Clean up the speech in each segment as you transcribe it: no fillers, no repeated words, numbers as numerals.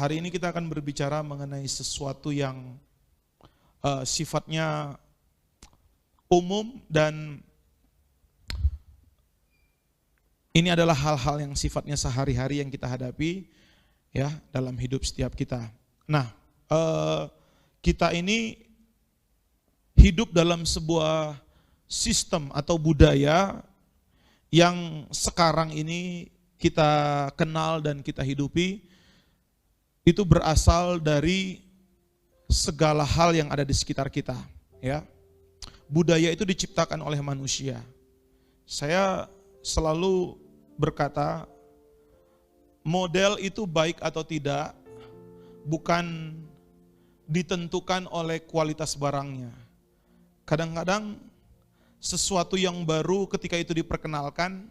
Hari ini kita akan berbicara mengenai sesuatu yang sifatnya umum dan ini adalah hal-hal yang sifatnya sehari-hari yang kita hadapi ya dalam hidup setiap kita. Nah, kita ini hidup dalam sebuah sistem atau budaya yang sekarang ini kita kenal dan kita hidupi, itu berasal dari segala hal yang ada di sekitar kita. Ya, budaya itu diciptakan oleh manusia. Saya selalu berkata, model itu baik atau tidak bukan ditentukan oleh kualitas barangnya. Kadang-kadang sesuatu yang baru ketika itu diperkenalkan,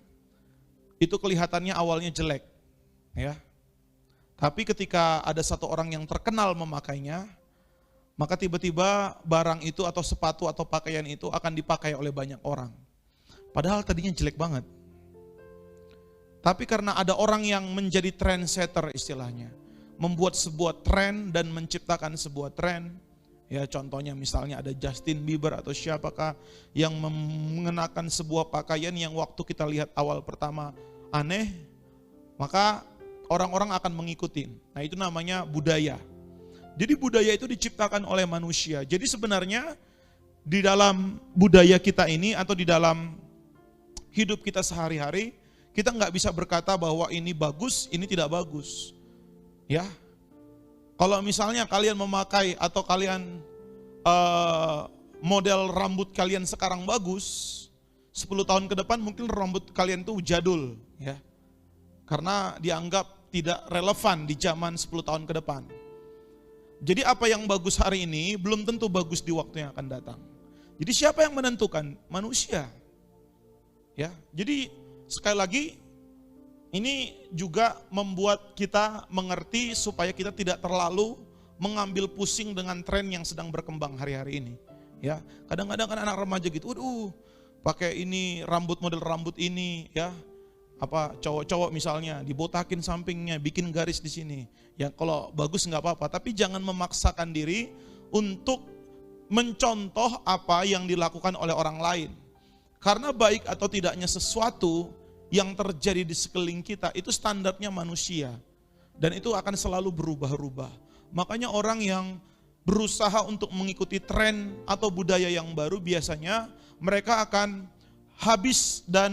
itu kelihatannya awalnya jelek, ya. Tapi ketika ada satu orang yang terkenal memakainya, maka tiba-tiba barang itu atau sepatu atau pakaian itu akan dipakai oleh banyak orang. Padahal tadinya jelek banget. Tapi karena ada orang yang menjadi trendsetter istilahnya, membuat sebuah tren dan menciptakan sebuah tren. Ya, contohnya misalnya ada Justin Bieber atau siapakah yang mengenakan sebuah pakaian yang waktu kita lihat awal pertama aneh, maka orang-orang akan mengikuti. Nah, itu namanya budaya. Jadi budaya itu diciptakan oleh manusia. Jadi sebenarnya di dalam budaya kita ini atau di dalam hidup kita sehari-hari, kita nggak bisa berkata bahwa ini bagus, ini tidak bagus. Ya, kalau misalnya kalian memakai atau kalian model rambut kalian sekarang bagus, 10 tahun ke depan mungkin rambut kalian tuh jadul, ya, karena dianggap tidak relevan di zaman 10 tahun ke depan. Jadi apa yang bagus hari ini belum tentu bagus di waktu yang akan datang. Jadi siapa yang menentukan? Manusia. Ya, jadi sekali lagi ini juga membuat kita mengerti supaya kita tidak terlalu mengambil pusing dengan tren yang sedang berkembang hari-hari ini. Ya, kadang-kadang kan anak remaja gitu, waduh, pakai ini rambut model rambut ini, ya, apa cowok-cowok misalnya dibotakin sampingnya, bikin garis di sini. Ya kalau bagus nggak apa-apa, tapi jangan memaksakan diri untuk mencontoh apa yang dilakukan oleh orang lain. Karena baik atau tidaknya sesuatu yang terjadi di sekeliling kita itu standarnya manusia. Dan itu akan selalu berubah-ubah. Makanya orang yang berusaha untuk mengikuti tren atau budaya yang baru biasanya mereka akan habis dan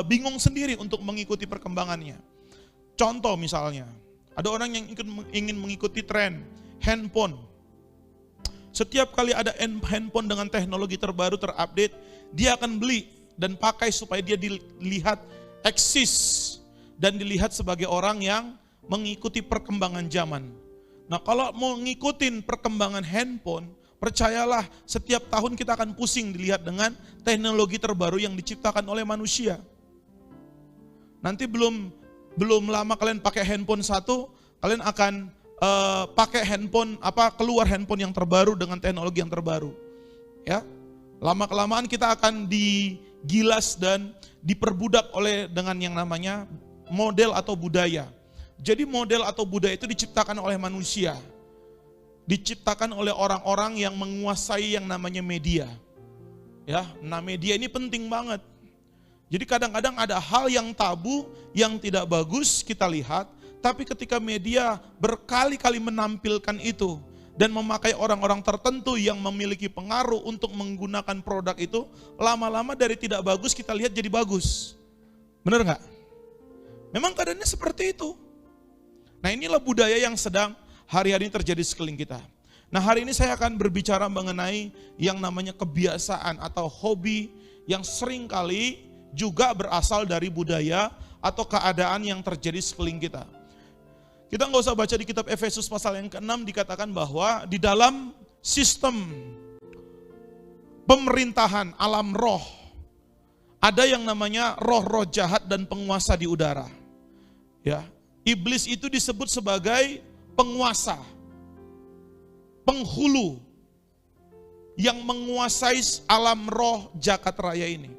bingung sendiri untuk mengikuti perkembangannya. Contoh misalnya, ada orang yang ingin mengikuti tren handphone. Setiap kali ada handphone dengan teknologi terbaru terupdate, dia akan beli dan pakai supaya dia dilihat eksis dan dilihat sebagai orang yang mengikuti perkembangan zaman. Nah, kalau mau ngikutin perkembangan handphone, percayalah setiap tahun kita akan pusing dilihat dengan teknologi terbaru yang diciptakan oleh manusia. Nanti belum lama kalian pakai handphone satu, kalian akan pakai handphone keluar handphone yang terbaru dengan teknologi yang terbaru. Ya, lama-kelamaan kita akan digilas dan diperbudak dengan yang namanya model atau budaya. Jadi model atau budaya itu diciptakan oleh manusia. Diciptakan oleh orang-orang yang menguasai yang namanya media. Ya, nah media ini penting banget. Jadi kadang-kadang ada hal yang tabu, yang tidak bagus kita lihat, tapi ketika media berkali-kali menampilkan itu dan memakai orang-orang tertentu yang memiliki pengaruh untuk menggunakan produk itu, lama-lama dari tidak bagus kita lihat jadi bagus. Benar nggak? Memang keadaannya seperti itu. Nah, inilah budaya yang sedang hari-hari ini terjadi sekeliling kita. Nah, hari ini saya akan berbicara mengenai yang namanya kebiasaan atau hobi yang seringkali juga berasal dari budaya atau keadaan yang terjadi sekeliling kita. Kita nggak usah baca di kitab Efesus pasal yang ke-6 dikatakan bahwa di dalam sistem pemerintahan alam roh ada yang namanya roh-roh jahat dan penguasa di udara. Ya, iblis itu disebut sebagai penguasa, penghulu yang menguasai alam roh jagat raya ini.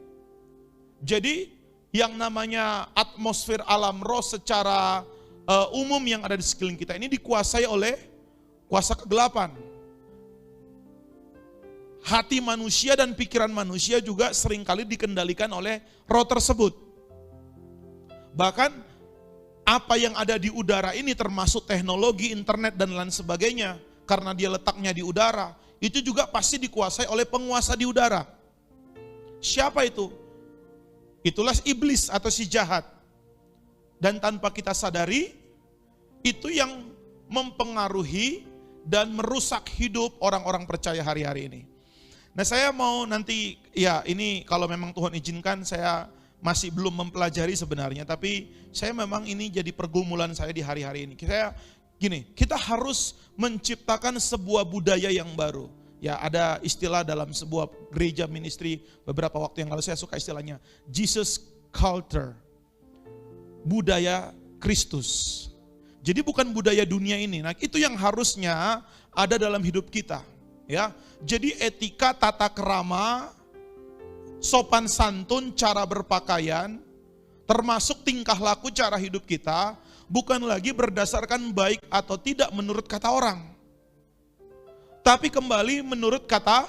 Jadi yang namanya atmosfer alam roh secara umum yang ada di sekeliling kita ini dikuasai oleh kuasa kegelapan. Hati manusia dan pikiran manusia juga seringkali dikendalikan oleh roh tersebut. Bahkan apa yang ada di udara ini termasuk teknologi, internet dan lain sebagainya, karena dia letaknya di udara, itu juga pasti dikuasai oleh penguasa di udara. Siapa itu? Itulah iblis atau si jahat. Dan tanpa kita sadari, itu yang mempengaruhi dan merusak hidup orang-orang percaya hari-hari ini. Nah, saya mau nanti, ya ini kalau memang Tuhan izinkan, saya masih belum mempelajari sebenarnya, tapi saya memang ini jadi pergumulan saya di hari-hari ini. Kita harus menciptakan sebuah budaya yang baru. Ya, ada istilah dalam sebuah gereja ministry beberapa waktu yang lalu, saya suka istilahnya Jesus culture. Budaya Kristus. Jadi bukan budaya dunia ini. Nah, itu yang harusnya ada dalam hidup kita. Ya, jadi etika, tata kerama, sopan santun, cara berpakaian, termasuk tingkah laku cara hidup kita, bukan lagi berdasarkan baik atau tidak menurut kata orang. Tapi kembali menurut kata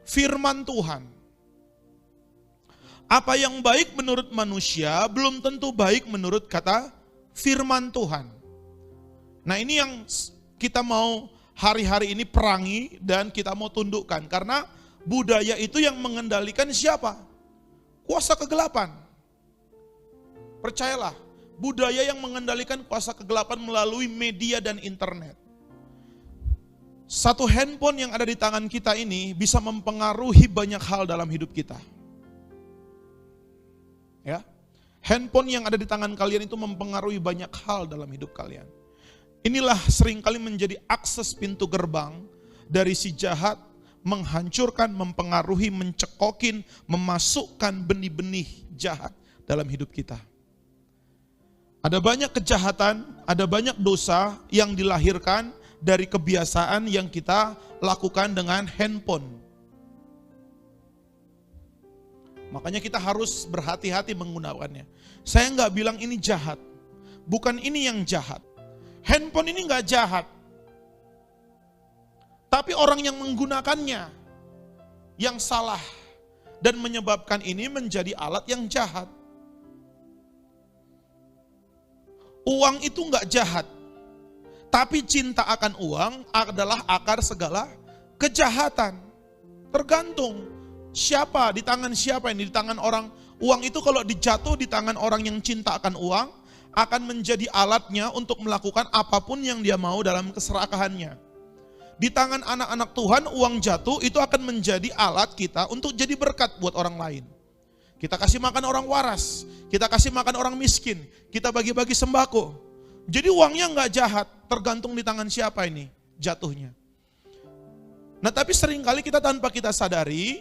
firman Tuhan. Apa yang baik menurut manusia, belum tentu baik menurut kata firman Tuhan. Nah, ini yang kita mau hari-hari ini perangi dan kita mau tundukkan. Karena budaya itu yang mengendalikan siapa? Kuasa kegelapan. Percayalah, budaya yang mengendalikan kuasa kegelapan melalui media dan internet. Satu handphone yang ada di tangan kita ini bisa mempengaruhi banyak hal dalam hidup kita. Ya, handphone yang ada di tangan kalian itu mempengaruhi banyak hal dalam hidup kalian. Inilah seringkali menjadi akses pintu gerbang dari si jahat menghancurkan, mempengaruhi, mencekokin, memasukkan benih-benih jahat dalam hidup kita. Ada banyak kejahatan, ada banyak dosa yang dilahirkan dari kebiasaan yang kita lakukan dengan handphone. Makanya kita harus berhati-hati menggunakannya. Saya nggak bilang ini jahat, bukan ini yang jahat. Handphone ini nggak jahat, tapi orang yang menggunakannya yang salah dan menyebabkan ini menjadi alat yang jahat. Uang itu nggak jahat, tapi cinta akan uang adalah akar segala kejahatan. Tergantung siapa, di tangan siapa ini, di tangan orang. Uang itu kalau dijatuh di tangan orang yang cinta akan uang, akan menjadi alatnya untuk melakukan apapun yang dia mau dalam keserakahannya. Di tangan anak-anak Tuhan, uang jatuh itu akan menjadi alat kita untuk jadi berkat buat orang lain. Kita kasih makan orang waras, kita kasih makan orang miskin, kita bagi-bagi sembako. Jadi uangnya nggak jahat, tergantung di tangan siapa ini jatuhnya. Nah, tapi seringkali kita tanpa kita sadari,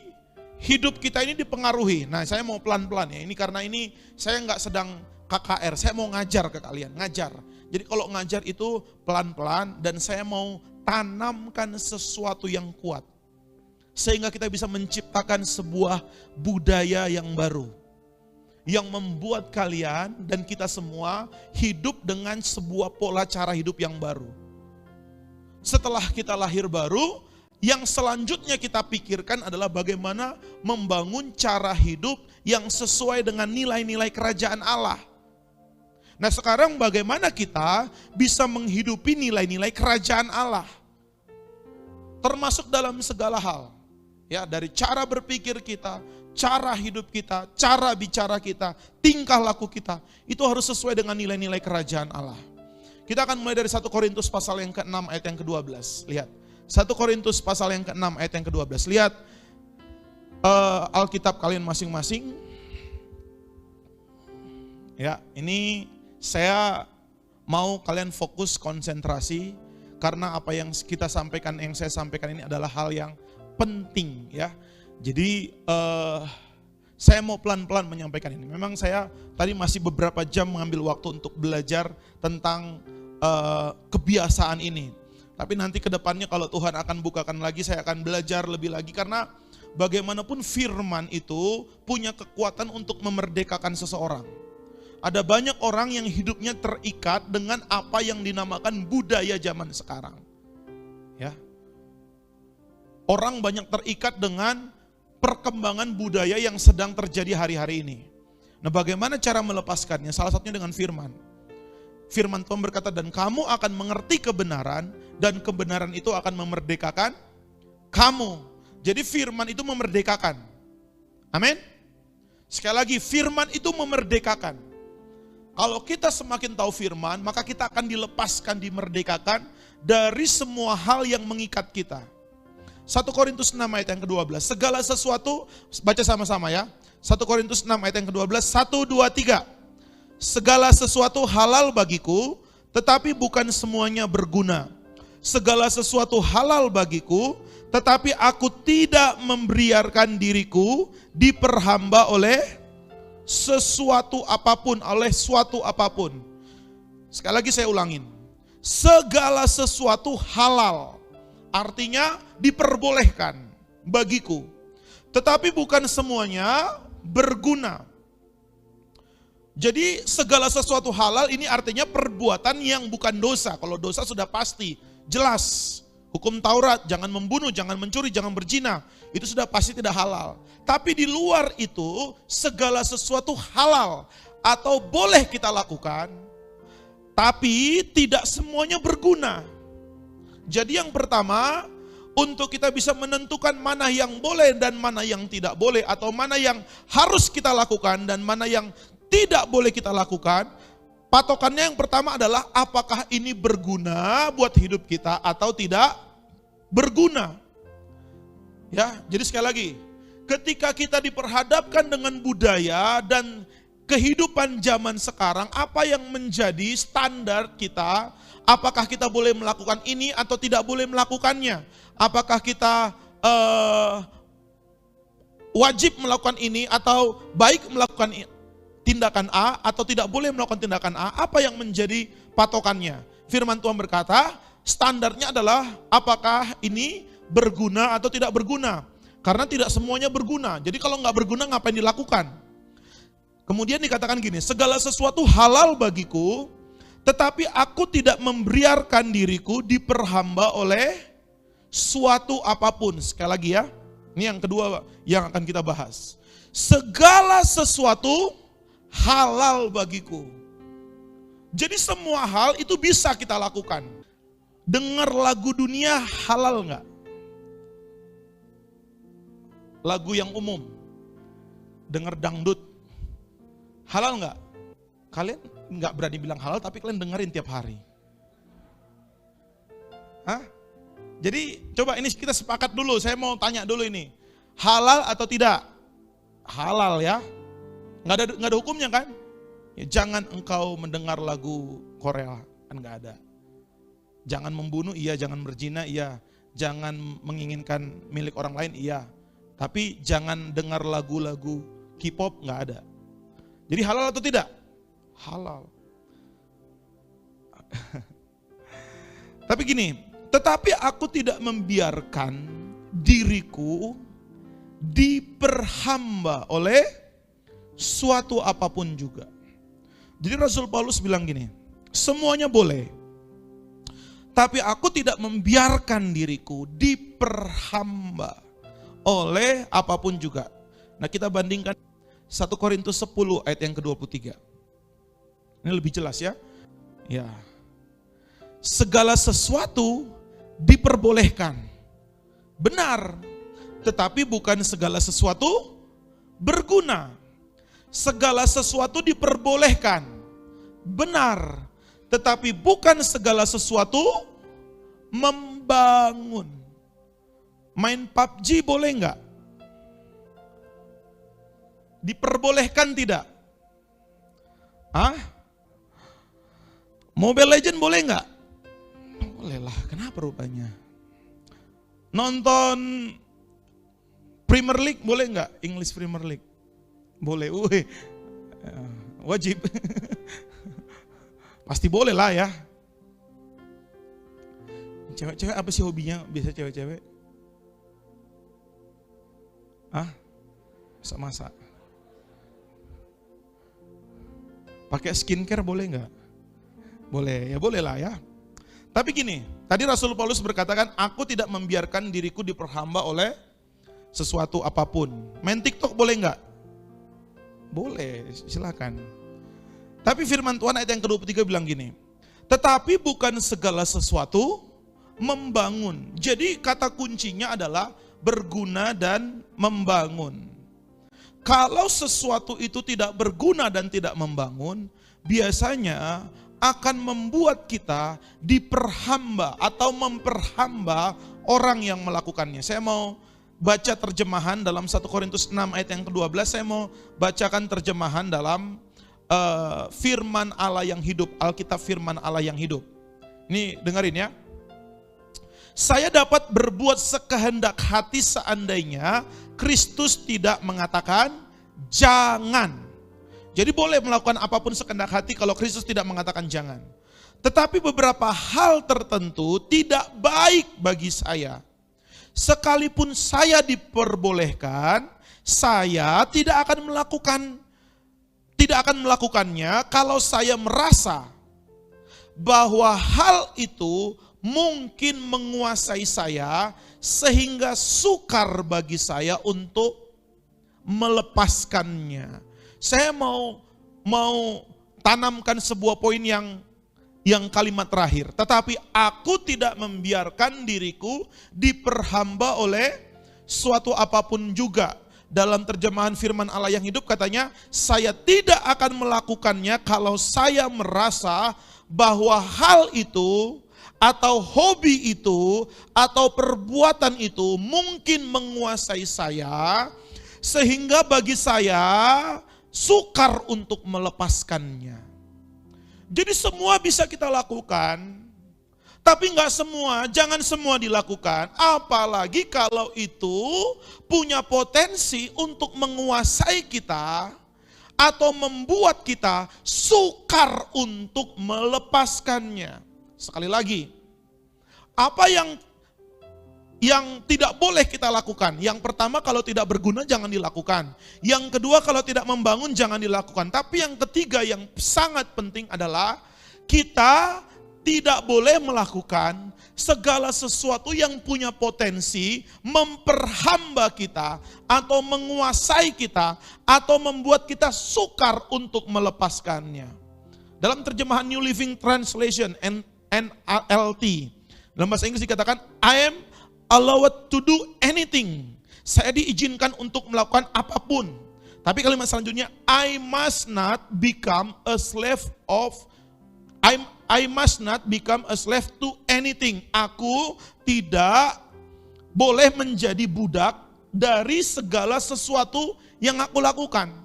hidup kita ini dipengaruhi. Nah, saya mau pelan-pelan ya, ini karena ini saya nggak sedang KKR, saya mau ngajar ke kalian, ngajar. Jadi kalau ngajar itu pelan-pelan dan saya mau tanamkan sesuatu yang kuat. Sehingga kita bisa menciptakan sebuah budaya yang baru. Yang membuat kalian dan kita semua hidup dengan sebuah pola cara hidup yang baru. Setelah kita lahir baru, yang selanjutnya kita pikirkan adalah bagaimana membangun cara hidup yang sesuai dengan nilai-nilai kerajaan Allah. Nah, sekarang bagaimana kita bisa menghidupi nilai-nilai kerajaan Allah? Termasuk dalam segala hal. Ya, dari cara berpikir kita, cara hidup kita, cara bicara kita, tingkah laku kita, itu harus sesuai dengan nilai-nilai kerajaan Allah. Kita akan mulai dari 1 Korintus pasal yang ke-6 ayat yang ke-12. Lihat, 1 Korintus pasal yang ke-6 ayat yang ke-12. Lihat Alkitab kalian masing-masing. Ya, ini saya mau kalian fokus konsentrasi karena apa yang kita sampaikan, yang saya sampaikan ini adalah hal yang penting ya. Jadi saya mau pelan-pelan menyampaikan ini. Memang saya tadi masih beberapa jam mengambil waktu untuk belajar tentang kebiasaan ini. Tapi nanti ke depannya kalau Tuhan akan bukakan lagi, saya akan belajar lebih lagi karena bagaimanapun firman itu punya kekuatan untuk memerdekakan seseorang. Ada banyak orang yang hidupnya terikat dengan apa yang dinamakan budaya zaman sekarang. Ya. Orang banyak terikat dengan perkembangan budaya yang sedang terjadi hari-hari ini. Nah, bagaimana cara melepaskannya? Salah satunya dengan firman. Firman Tuhan berkata, dan kamu akan mengerti kebenaran, dan kebenaran itu akan memerdekakan kamu. Jadi firman itu memerdekakan. Amin. Sekali lagi, firman itu memerdekakan. Kalau kita semakin tahu firman, maka kita akan dilepaskan, dimerdekakan dari semua hal yang mengikat kita. 1 Korintus 6 ayat yang ke-12. Segala sesuatu, baca sama-sama ya. 1 Korintus 6 ayat yang ke-12, 1, 2, 3. Segala sesuatu halal bagiku, tetapi bukan semuanya berguna. Segala sesuatu halal bagiku, tetapi aku tidak membiarkan diriku diperhamba oleh sesuatu apapun, oleh suatu apapun. Sekali lagi saya ulangin. Segala sesuatu halal, artinya diperbolehkan bagiku. Tetapi bukan semuanya berguna. Jadi segala sesuatu halal ini artinya perbuatan yang bukan dosa. Kalau dosa sudah pasti, jelas. Hukum Taurat, jangan membunuh, jangan mencuri, jangan berzina. Itu sudah pasti tidak halal. Tapi di luar itu, segala sesuatu halal atau boleh kita lakukan, tapi tidak semuanya berguna. Jadi yang pertama, untuk kita bisa menentukan mana yang boleh dan mana yang tidak boleh, atau mana yang harus kita lakukan dan mana yang tidak boleh kita lakukan, patokannya yang pertama adalah apakah ini berguna buat hidup kita atau tidak berguna. Ya, jadi sekali lagi, ketika kita diperhadapkan dengan budaya dan kehidupan zaman sekarang, apa yang menjadi standar kita? Apakah kita boleh melakukan ini atau tidak boleh melakukannya? Apakah kita wajib melakukan ini atau baik melakukan tindakan A atau tidak boleh melakukan tindakan A? Apa yang menjadi patokannya? Firman Tuhan berkata, standarnya adalah apakah ini berguna atau tidak berguna. Karena tidak semuanya berguna. Jadi kalau nggak berguna ngapain dilakukan? Kemudian dikatakan gini, segala sesuatu halal bagiku, tetapi aku tidak membiarkan diriku diperhamba oleh suatu apapun. Sekali lagi ya, ini yang kedua yang akan kita bahas. Segala sesuatu halal bagiku. Jadi semua hal itu bisa kita lakukan. Dengar lagu dunia halal enggak? Lagu yang umum. Dengar dangdut halal enggak? Kalian enggak berani bilang halal tapi kalian dengerin tiap hari. Hah? Jadi coba ini kita sepakat dulu, saya mau tanya dulu ini. Halal atau tidak? Halal ya. Nggak ada hukumnya kan? Ya, jangan engkau mendengar lagu Korea, kan nggak ada. Jangan membunuh, iya. Jangan berzina, iya. Jangan menginginkan milik orang lain, iya. Tapi jangan dengar lagu-lagu K-pop, nggak ada. Jadi halal atau tidak? Halal. Tapi gini, tetapi aku tidak membiarkan diriku diperhamba oleh suatu apapun juga. Jadi Rasul Paulus bilang gini, semuanya boleh, tapi aku tidak membiarkan diriku diperhamba oleh apapun juga. Nah kita bandingkan 1 Korintus 10 ayat yang ke-23. Ini lebih jelas ya. Ya. Segala sesuatu diperbolehkan. Benar, tetapi bukan segala sesuatu berguna. Segala sesuatu diperbolehkan. Benar, tetapi bukan segala sesuatu membangun. Main PUBG boleh enggak? Diperbolehkan tidak? Hah? Mobile Legend boleh enggak? Boleh lah, kenapa rupanya? Nonton Premier League boleh enggak? English Premier League? Boleh, wajib. Pasti boleh lah ya. Cewek-cewek apa sih hobinya biasa cewek-cewek? Hah? Masak-masak. Pakai skincare boleh nggak? Boleh, ya boleh lah ya. Tapi gini, tadi Rasul Paulus berkatakan, aku tidak membiarkan diriku diperhamba oleh sesuatu apapun. Main TikTok boleh nggak? Boleh, silakan. Tapi firman Tuhan ayat yang ke-23 bilang gini, tetapi bukan segala sesuatu membangun. Jadi kata kuncinya adalah berguna dan membangun. Kalau sesuatu itu tidak berguna dan tidak membangun, biasanya akan membuat kita diperhamba atau memperhamba orang yang melakukannya. Saya mau baca terjemahan dalam 1 Korintus 6 ayat yang ke-12, saya mau bacakan terjemahan dalam firman Allah yang hidup, Alkitab firman Allah yang hidup. Ini dengerin ya. Saya dapat berbuat sekehendak hati seandainya Kristus tidak mengatakan jangan. Jadi boleh melakukan apapun sekehendak hati kalau Kristus tidak mengatakan jangan. Tetapi beberapa hal tertentu tidak baik bagi saya. Sekalipun saya diperbolehkan, saya tidak akan melakukannya kalau saya merasa bahwa hal itu mungkin menguasai saya sehingga sukar bagi saya untuk melepaskannya. Saya mau tanamkan sebuah poin yang kalimat terakhir. Tetapi aku tidak membiarkan diriku diperhamba oleh suatu apapun juga. Dalam terjemahan firman Allah yang hidup katanya, saya tidak akan melakukannya kalau saya merasa bahwa hal itu atau hobi itu atau perbuatan itu mungkin menguasai saya sehingga bagi saya sukar untuk melepaskannya. Jadi semua bisa kita lakukan, tapi enggak semua, jangan semua dilakukan. Apalagi kalau itu punya potensi untuk menguasai kita atau membuat kita sukar untuk melepaskannya. Sekali lagi, apa yang tidak boleh kita lakukan? Yang pertama, kalau tidak berguna jangan dilakukan. Yang kedua, kalau tidak membangun jangan dilakukan. Tapi yang ketiga yang sangat penting adalah kita tidak boleh melakukan segala sesuatu yang punya potensi memperhamba kita atau menguasai kita atau membuat kita sukar untuk melepaskannya. Dalam terjemahan New Living Translation NLT, dalam bahasa Inggris dikatakan, I am allowed to do anything. Saya diizinkan untuk melakukan apapun. Tapi kalimat selanjutnya, I must not become a slave to anything. Aku tidak boleh menjadi budak dari segala sesuatu yang aku lakukan.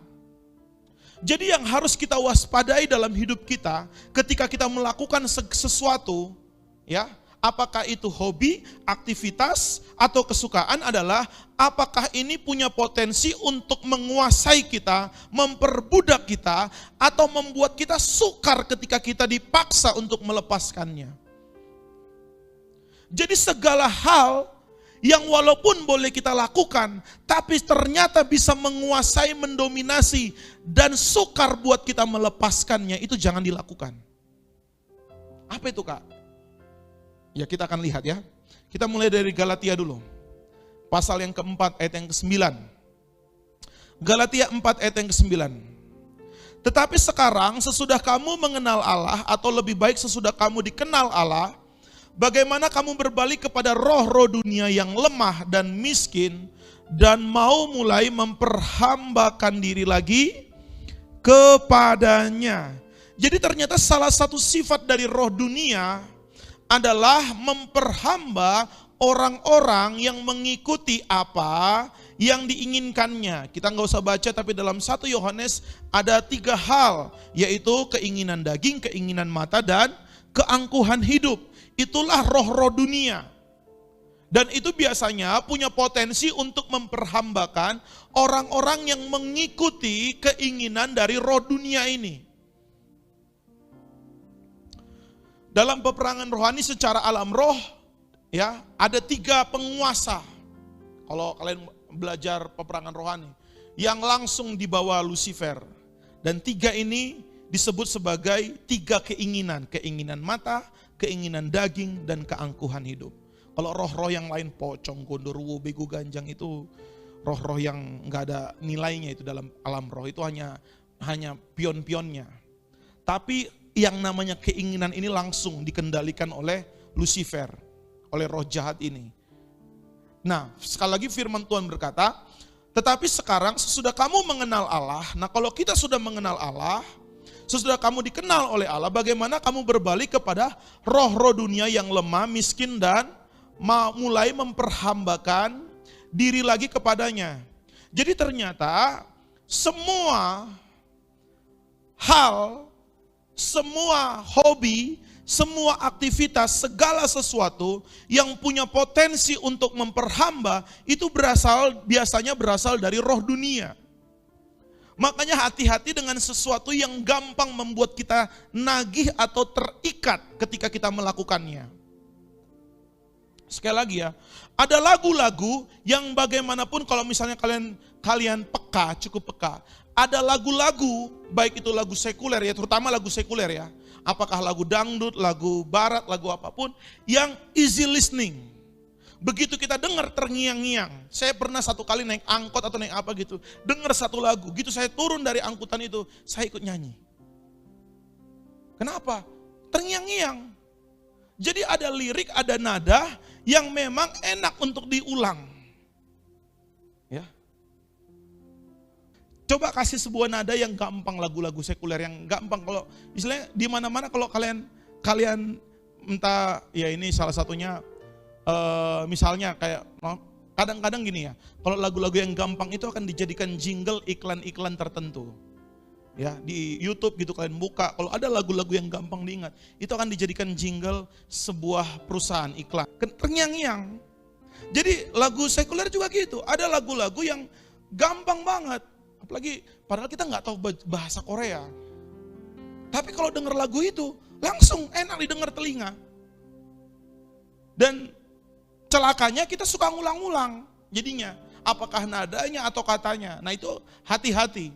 Jadi yang harus kita waspadai dalam hidup kita ketika kita melakukan sesuatu, ya, apakah itu hobi, aktivitas, atau kesukaan adalah apakah ini punya potensi untuk menguasai kita, memperbudak kita, atau membuat kita sukar ketika kita dipaksa untuk melepaskannya. Jadi segala hal yang walaupun boleh kita lakukan, tapi ternyata bisa menguasai, mendominasi, dan sukar buat kita melepaskannya, itu jangan dilakukan. Apa itu, Kak? Ya, kita akan lihat ya. Kita mulai dari Galatia dulu. Pasal yang keempat ayat yang ke-9. Galatia 4 ayat yang ke-9. Tetapi sekarang sesudah kamu mengenal Allah, atau lebih baik sesudah kamu dikenal Allah, bagaimana kamu berbalik kepada roh-roh dunia yang lemah dan miskin, dan mau mulai memperhambakan diri lagi kepadanya. Jadi ternyata salah satu sifat dari roh dunia adalah memperhamba orang-orang yang mengikuti apa yang diinginkannya. Kita nggak usah baca, tapi dalam 1 Yohanes ada 3 hal, yaitu keinginan daging, keinginan mata, dan keangkuhan hidup. Itulah roh-roh dunia. Dan itu biasanya punya potensi untuk memperhambakan orang-orang yang mengikuti keinginan dari roh dunia ini. Dalam peperangan rohani secara alam roh, ya, ada 3 penguasa. Kalau kalian belajar peperangan rohani, yang langsung dibawa Lucifer. Dan 3 ini disebut sebagai 3 keinginan. Keinginan mata, keinginan daging, dan keangkuhan hidup. Kalau roh-roh yang lain, pocong, gondoruo, bego, ganjang, itu roh-roh yang nggak ada nilainya itu dalam alam roh. Itu hanya pion-pionnya. Tapi yang namanya keinginan ini langsung dikendalikan oleh Lucifer, oleh roh jahat ini. Nah, sekali lagi firman Tuhan berkata, tetapi sekarang sesudah kamu mengenal Allah, nah kalau kita sudah mengenal Allah, sesudah kamu dikenal oleh Allah, bagaimana kamu berbalik kepada roh-roh dunia yang lemah, miskin, dan mulai memperhambakan diri lagi kepadanya. Jadi ternyata semua hal, semua hobi, semua aktivitas, segala sesuatu yang punya potensi untuk memperhamba itu biasanya berasal dari roh dunia. Makanya hati-hati dengan sesuatu yang gampang membuat kita nagih atau terikat ketika kita melakukannya. Sekali lagi ya, ada lagu-lagu yang bagaimanapun kalau misalnya kalian peka, cukup peka. Ada lagu-lagu, baik itu lagu sekuler ya, terutama lagu sekuler ya. Apakah lagu dangdut, lagu barat, lagu apapun, yang easy listening. Begitu kita dengar terngiang-ngiang. Saya pernah satu kali naik angkot atau naik apa gitu, dengar satu lagu, gitu saya turun dari angkutan itu, saya ikut nyanyi. Kenapa? Terngiang-ngiang. Jadi ada lirik, ada nada yang memang enak untuk diulang. Ya. Coba kasih sebuah nada yang gampang, lagu-lagu sekuler yang gampang. Kalau misalnya di mana-mana kalau kalian entah ya ini salah satunya misalnya kayak kadang-kadang gini ya. Kalau lagu-lagu yang gampang itu akan dijadikan jingle iklan-iklan tertentu. Ya, di YouTube gitu kalian buka, kalau ada lagu-lagu yang gampang diingat, itu akan dijadikan jingle sebuah perusahaan iklan. Terngiang-ngiang. Jadi lagu sekuler juga gitu, ada lagu-lagu yang gampang banget. Apalagi padahal kita nggak tahu bahasa Korea. Tapi kalau dengar lagu itu langsung enak didengar telinga. Dan celakanya kita suka ngulang-ngulang jadinya. Apakah nadanya atau katanya. Nah itu hati-hati.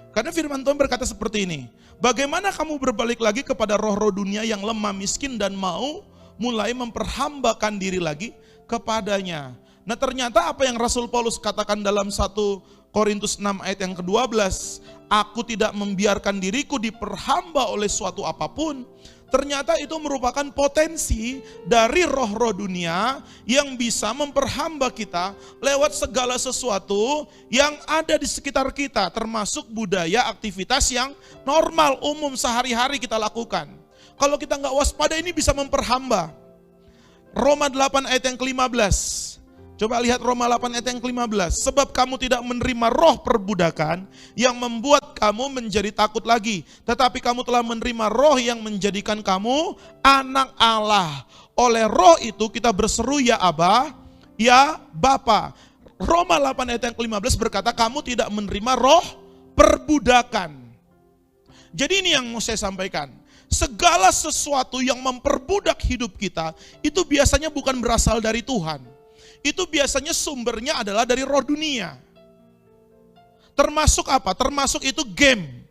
Karena firman Tuhan berkata seperti ini. Bagaimana kamu berbalik lagi kepada roh-roh dunia yang lemah, miskin, dan mau mulai memperhambakan diri lagi kepadanya. Nah ternyata apa yang Rasul Paulus katakan dalam 1 Korintus 6 ayat yang ke-12, aku tidak membiarkan diriku diperhamba oleh suatu apapun. Ternyata itu merupakan potensi dari roh-roh dunia yang bisa memperhamba kita lewat segala sesuatu yang ada di sekitar kita, termasuk budaya, aktivitas yang normal, umum, sehari-hari kita lakukan. Kalau kita nggak waspada ini bisa memperhamba. Roma 8 ayat yang ke-15. Coba lihat Roma 8 ayat yang ke-15. Sebab kamu tidak menerima roh perbudakan yang membuat kamu menjadi takut lagi. Tetapi kamu telah menerima roh yang menjadikan kamu anak Allah. Oleh roh itu kita berseru ya Aba, ya Bapa. Roma 8 ayat yang ke-15 berkata kamu tidak menerima roh perbudakan. Jadi ini yang mau saya sampaikan. Segala sesuatu yang memperbudak hidup kita itu biasanya bukan berasal dari Tuhan. Itu biasanya sumbernya adalah dari roh dunia. Termasuk apa? Termasuk itu game.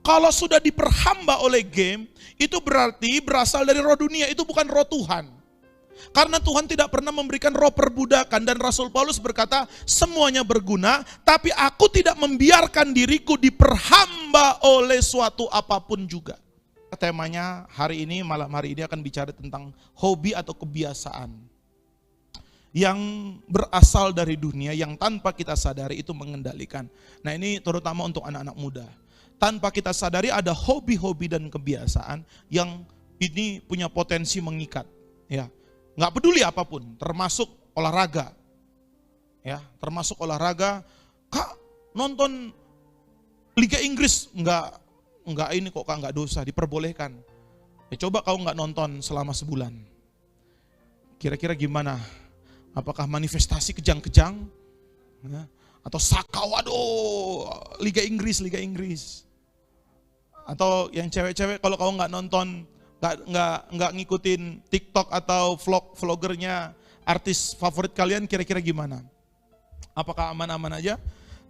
Kalau sudah diperhamba oleh game, itu berarti berasal dari roh dunia, itu bukan roh Tuhan. Karena Tuhan tidak pernah memberikan roh perbudakan dan Rasul Paulus berkata, semuanya berguna, tapi aku tidak membiarkan diriku diperhamba oleh suatu apapun juga. Temanya hari ini, malam hari ini akan bicara tentang hobi atau kebiasaan yang berasal dari dunia yang tanpa kita sadari itu mengendalikan. Nah ini terutama untuk anak-anak muda. Tanpa kita sadari ada hobi-hobi dan kebiasaan yang ini punya potensi mengikat. Ya, nggak peduli apapun, termasuk olahraga. Ya, termasuk olahraga. Kak nonton Liga Inggris nggak ini kok Kak, nggak dosa, diperbolehkan. Ya, coba kau nggak nonton selama sebulan. Kira-kira gimana? Apakah manifestasi kejang-kejang? Ya. Atau Saka, waduh, Liga Inggris. Atau yang cewek-cewek kalau kau nggak nonton, nggak ngikutin TikTok atau vloggernya artis favorit kalian, kira-kira gimana? Apakah aman-aman aja?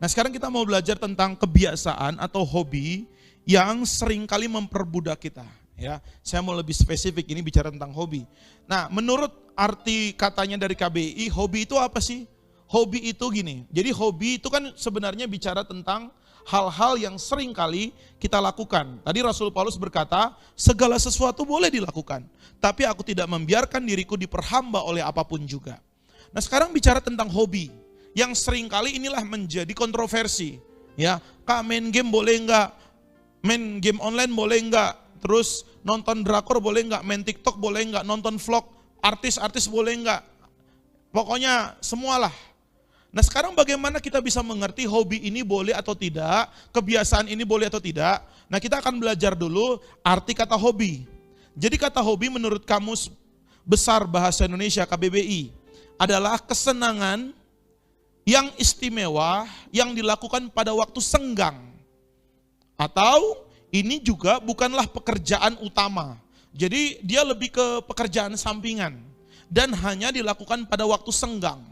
Nah sekarang kita mau belajar tentang kebiasaan atau hobi yang seringkali memperbudak kita. Ya, saya mau lebih spesifik ini bicara tentang hobi. Nah, menurut arti katanya dari KBI, hobi itu apa sih? Hobi itu gini. Jadi hobi itu kan sebenarnya bicara tentang hal-hal yang seringkali kita lakukan. Tadi Rasul Paulus berkata, segala sesuatu boleh dilakukan, tapi aku tidak membiarkan diriku diperhamba oleh apapun juga. Nah, sekarang bicara tentang hobi yang seringkali inilah menjadi kontroversi. Ya, Kak, main game boleh enggak? Main game online boleh enggak? Terus nonton drakor boleh enggak? Main TikTok boleh enggak? Nonton vlog artis-artis boleh enggak? Pokoknya semualah. Nah sekarang bagaimana kita bisa mengerti hobi ini boleh atau tidak, kebiasaan ini boleh atau tidak. Nah kita akan belajar dulu arti kata hobi. Jadi kata hobi menurut Kamus Besar Bahasa Indonesia KBBI adalah kesenangan yang istimewa yang dilakukan pada waktu senggang. Atau ini juga bukanlah pekerjaan utama. Jadi dia lebih ke pekerjaan sampingan dan hanya dilakukan pada waktu senggang.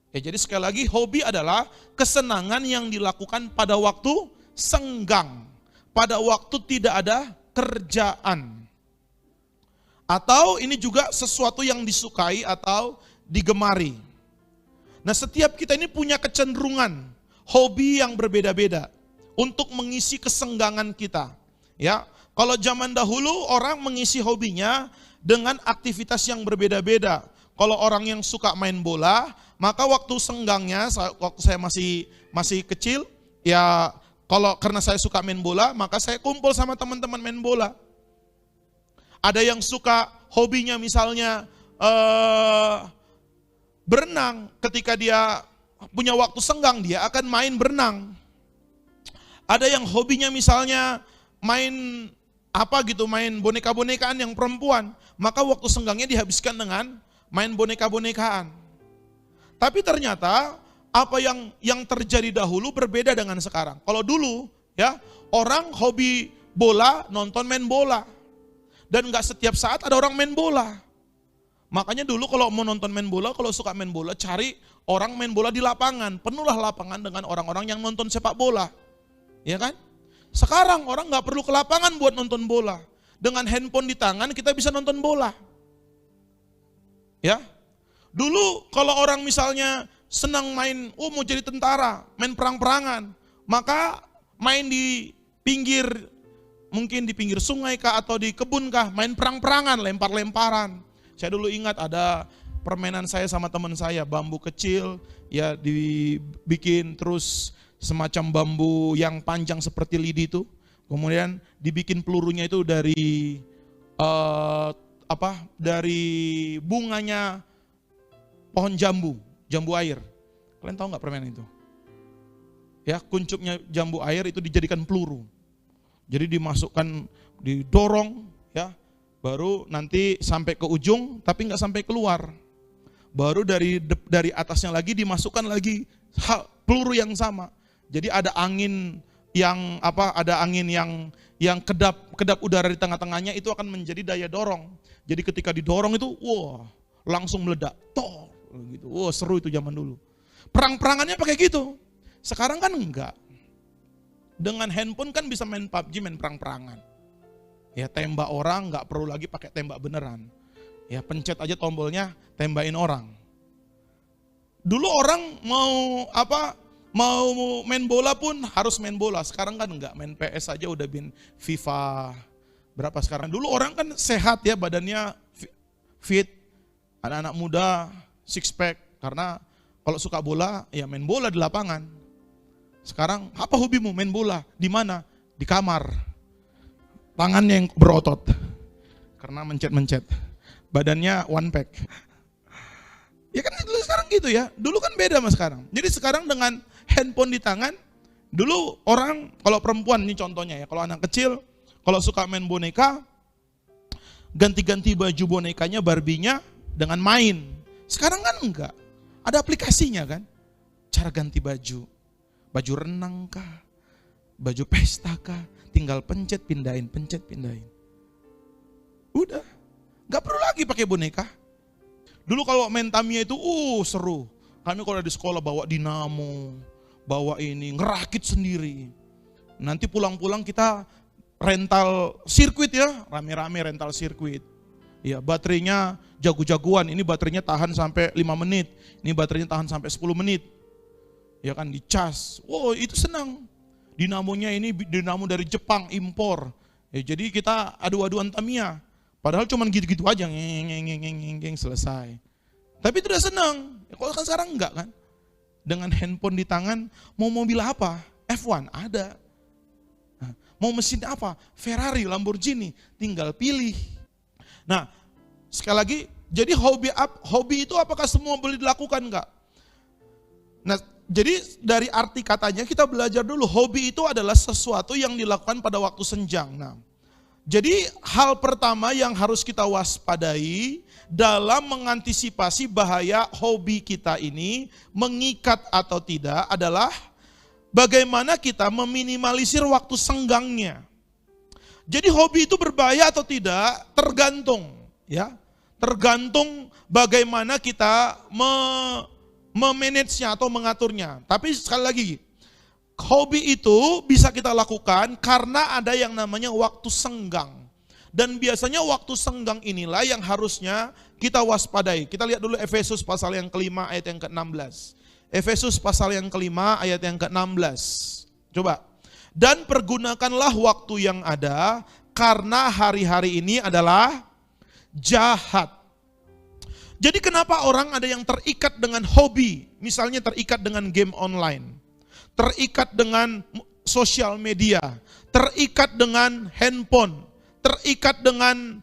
Ya, jadi sekali lagi hobi adalah kesenangan yang dilakukan pada waktu senggang, pada waktu tidak ada kerjaan. Atau ini juga sesuatu yang disukai atau digemari. Nah, setiap kita ini punya kecenderungan hobi yang berbeda-beda untuk mengisi kesenggangan kita. Ya, kalau zaman dahulu orang mengisi hobinya dengan aktivitas yang berbeda-beda. Kalau orang yang suka main bola, maka waktu senggangnya, waktu saya masih kecil, ya kalau karena saya suka main bola, maka saya kumpul sama teman-teman main bola. Ada yang suka hobinya misalnya berenang, ketika dia punya waktu senggang dia akan main berenang. Ada yang hobinya misalnya main main boneka-bonekaan yang perempuan, maka waktu senggangnya dihabiskan dengan main boneka-bonekaan. Tapi ternyata apa yang terjadi dahulu berbeda dengan sekarang. Kalau dulu ya orang hobi bola, nonton main bola. Dan enggak setiap saat ada orang main bola. Makanya dulu kalau mau nonton main bola, kalau suka main bola, cari orang main bola di lapangan. Penuhlah lapangan dengan orang-orang yang nonton sepak bola. Ya kan? Sekarang orang nggak perlu ke lapangan buat nonton bola. Dengan handphone di tangan kita bisa nonton bola. Ya. Dulu kalau orang misalnya senang main, mau jadi tentara, main perang-perangan, maka main di pinggir, mungkin di pinggir sungai kah atau di kebun kah, main perang-perangan, lempar-lemparan. Saya dulu ingat ada permainan saya sama teman saya, bambu kecil, ya dibikin terus semacam bambu yang panjang seperti lidi itu, kemudian dibikin pelurunya itu dari dari bunganya pohon jambu air. Kalian tahu nggak permainan itu? Ya, kuncupnya jambu air itu dijadikan peluru. Jadi dimasukkan, didorong, ya, baru nanti sampai ke ujung, tapi nggak sampai keluar. Baru dari atasnya lagi dimasukkan lagi peluru yang sama. Jadi ada angin yang kedap udara di tengah-tengahnya itu akan menjadi daya dorong. Jadi ketika didorong itu, langsung meledak, gitu. Seru itu zaman dulu. Perang-perangannya pakai gitu. Sekarang kan enggak. Dengan handphone kan bisa main PUBG, main perang-perangan. Ya tembak orang nggak perlu lagi pakai tembak beneran. Ya pencet aja tombolnya, tembakin orang. Dulu orang mau main bola pun harus main bola. Sekarang kan enggak, main PS aja udah FIFA. Berapa sekarang? Dulu orang kan sehat ya, badannya fit. Anak-anak muda six pack karena kalau suka bola ya main bola di lapangan. Sekarang apa hobimu? Main bola. Di mana? Di kamar. Tangannya yang berotot. Karena mencet-mencet. Badannya one pack. Ya kan dulu sekarang gitu ya. Dulu kan beda sama sekarang. Jadi sekarang dengan handphone di tangan, dulu orang kalau perempuan ini contohnya ya, kalau anak kecil kalau suka main boneka, ganti-ganti baju bonekanya, Barbie-nya dengan main. Sekarang kan enggak. Ada aplikasinya kan. Cara ganti baju. Baju renang kah? Baju pesta kah? Tinggal pencet pindahin. Udah. Enggak perlu lagi pakai boneka. Dulu kalau main Tamiya itu seru. Kami kalau di sekolah bawa dinamo, bawa ini, ngerakit sendiri. Nanti pulang-pulang kita rental sirkuit ya, rame-rame rental sirkuit. Ya, baterainya jago-jagoan, ini baterainya tahan sampai 5 menit, ini baterainya tahan sampai 10 menit. Ya kan, dicas. Oh, itu senang. Dinamonya ini dinamo dari Jepang, impor. Ya, jadi kita adu-aduan Tamiya. Padahal cuma gitu-gitu aja, ngeng, selesai. Tapi itu udah senang. Ya, kalau kan sekarang enggak kan. Dengan handphone di tangan, mau mobil apa? F1 ada. Nah, mau mesin apa? Ferrari, Lamborghini, tinggal pilih. Nah, sekali lagi, jadi hobi itu apakah semua boleh dilakukan enggak? Nah, jadi dari arti katanya kita belajar dulu, hobi itu adalah sesuatu yang dilakukan pada waktu senjang. Nah, jadi hal pertama yang harus kita waspadai dalam mengantisipasi bahaya hobi kita ini mengikat atau tidak adalah bagaimana kita meminimalisir waktu senggangnya. Jadi hobi itu berbahaya atau tidak tergantung, ya. Tergantung bagaimana kita memanage-nya atau mengaturnya. Tapi sekali lagi, hobi itu bisa kita lakukan karena ada yang namanya waktu senggang. Dan biasanya waktu senggang inilah yang harusnya kita waspadai. Kita lihat dulu Efesus pasal yang kelima ayat yang ke-16. Efesus pasal yang kelima ayat yang ke-16. Coba. Dan pergunakanlah waktu yang ada karena hari-hari ini adalah jahat. Jadi kenapa orang ada yang terikat dengan hobi, misalnya terikat dengan game online, terikat dengan sosial media, terikat dengan handphone, terikat dengan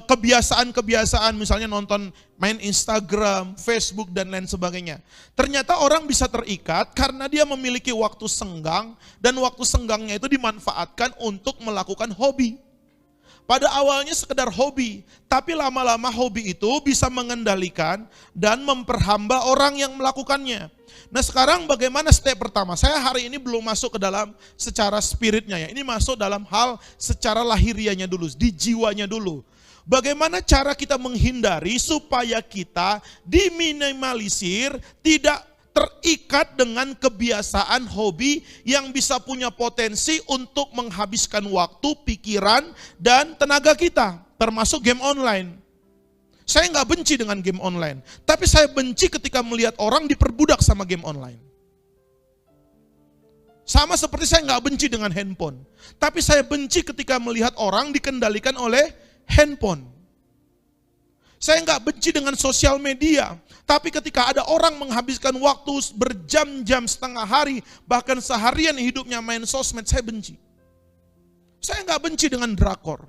kebiasaan-kebiasaan, misalnya nonton main Instagram, Facebook, dan lain sebagainya. Ternyata orang bisa terikat karena dia memiliki waktu senggang, dan waktu senggangnya itu dimanfaatkan untuk melakukan hobi. Pada awalnya sekedar hobi, tapi lama-lama hobi itu bisa mengendalikan dan memperhamba orang yang melakukannya. Nah, sekarang bagaimana step pertama? Saya hari ini belum masuk ke dalam secara spiritnya ya. Ini masuk dalam hal secara lahirianya dulu, di jiwanya dulu. Bagaimana cara kita menghindari supaya kita diminimalisir, tidak terikat dengan kebiasaan hobi yang bisa punya potensi untuk menghabiskan waktu, pikiran, dan tenaga kita, termasuk game online. Saya nggak benci dengan game online, tapi saya benci ketika melihat orang diperbudak sama game online. Sama seperti saya nggak benci dengan handphone, tapi saya benci ketika melihat orang dikendalikan oleh handphone. Saya nggak benci dengan sosial media, tapi ketika ada orang menghabiskan waktu berjam-jam, setengah hari, bahkan seharian hidupnya main sosmed, saya benci. Saya nggak benci dengan drakor.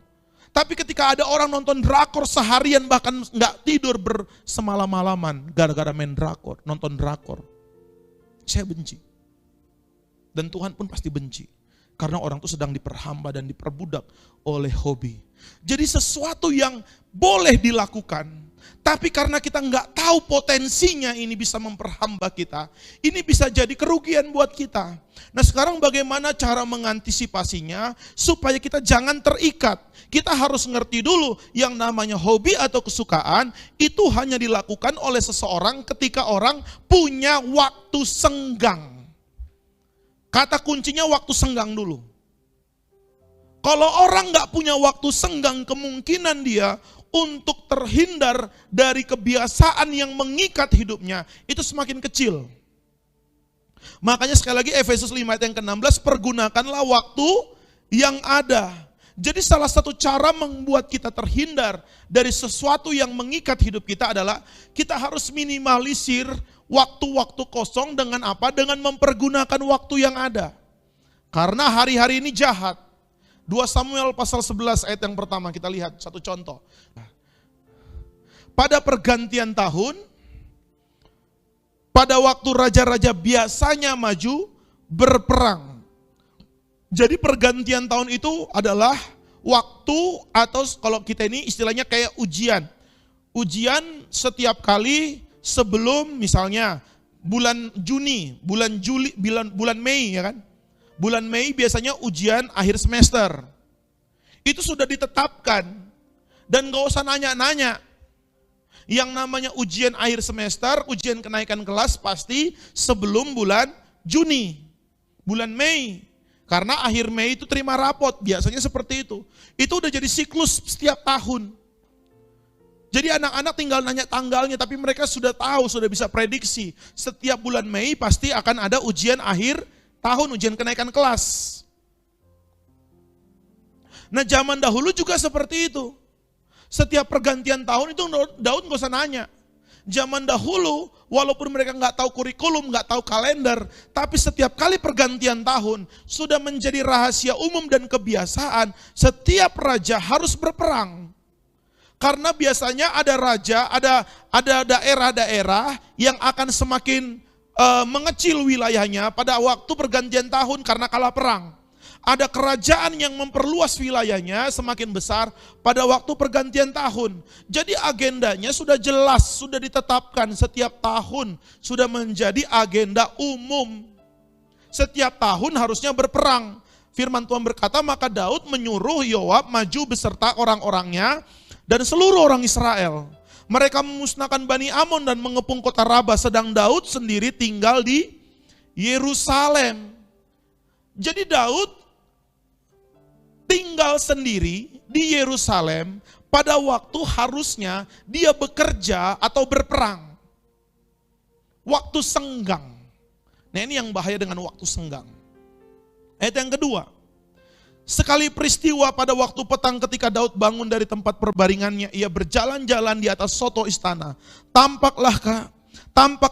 Tapi ketika ada orang nonton drakor seharian bahkan nggak tidur bersemalam-malaman gara-gara main drakor, nonton drakor, saya benci. Dan Tuhan pun pasti benci. Karena orang itu sedang diperhamba dan diperbudak oleh hobi. Jadi sesuatu yang boleh dilakukan, tapi karena kita nggak tahu potensinya ini bisa memperhamba kita, ini bisa jadi kerugian buat kita. Nah, sekarang bagaimana cara mengantisipasinya supaya kita jangan terikat? Kita harus ngerti dulu yang namanya hobi atau kesukaan itu hanya dilakukan oleh seseorang ketika orang punya waktu senggang. Kata kuncinya waktu senggang dulu. Kalau orang nggak punya waktu senggang, kemungkinan dia untuk terhindar dari kebiasaan yang mengikat hidupnya itu semakin kecil. Makanya sekali lagi Efesus 5 ayat yang ke-16, pergunakanlah waktu yang ada. Jadi salah satu cara membuat kita terhindar dari sesuatu yang mengikat hidup kita adalah kita harus minimalisir waktu-waktu kosong dengan apa? Dengan mempergunakan waktu yang ada. Karena hari-hari ini jahat. 2 Samuel pasal 11 ayat yang pertama kita lihat satu contoh. Pada pergantian tahun, pada waktu raja-raja biasanya maju berperang. Jadi pergantian tahun itu adalah waktu atau kalau kita ini istilahnya kayak ujian. Ujian setiap kali sebelum misalnya bulan Juni, bulan Mei ya kan. Bulan Mei biasanya ujian akhir semester. Itu sudah ditetapkan. Dan gak usah nanya-nanya. Yang namanya ujian akhir semester, ujian kenaikan kelas pasti sebelum bulan Juni, bulan Mei. Karena akhir Mei itu terima rapot, biasanya seperti itu. Itu udah jadi siklus setiap tahun. Jadi anak-anak tinggal nanya tanggalnya, tapi mereka sudah tahu, sudah bisa prediksi. Setiap bulan Mei pasti akan ada ujian akhir tahun, ujian kenaikan kelas. Nah zaman dahulu juga seperti itu. Setiap pergantian tahun itu Daud gak usah nanya. Zaman dahulu, walaupun mereka nggak tahu kurikulum, nggak tahu kalender, tapi setiap kali pergantian tahun sudah menjadi rahasia umum dan kebiasaan. Setiap raja harus berperang, karena biasanya ada raja, ada daerah-daerah yang akan semakin mengecil wilayahnya pada waktu pergantian tahun karena kalah perang. Ada kerajaan yang memperluas wilayahnya semakin besar pada waktu pergantian tahun. Jadi agendanya sudah jelas, sudah ditetapkan setiap tahun. Sudah menjadi agenda umum. Setiap tahun harusnya berperang. Firman Tuhan berkata, maka Daud menyuruh Yoab maju beserta orang-orangnya dan seluruh orang Israel. Mereka memusnahkan Bani Amon dan mengepung kota Raba, sedang Daud sendiri tinggal di Yerusalem. Jadi Daud tinggal sendiri di Yerusalem pada waktu harusnya dia bekerja atau berperang. Waktu senggang. Nah ini yang bahaya dengan waktu senggang. Ayat yang kedua. Sekali peristiwa pada waktu petang ketika Daud bangun dari tempat perbaringannya, ia berjalan-jalan di atas soto istana. Tampak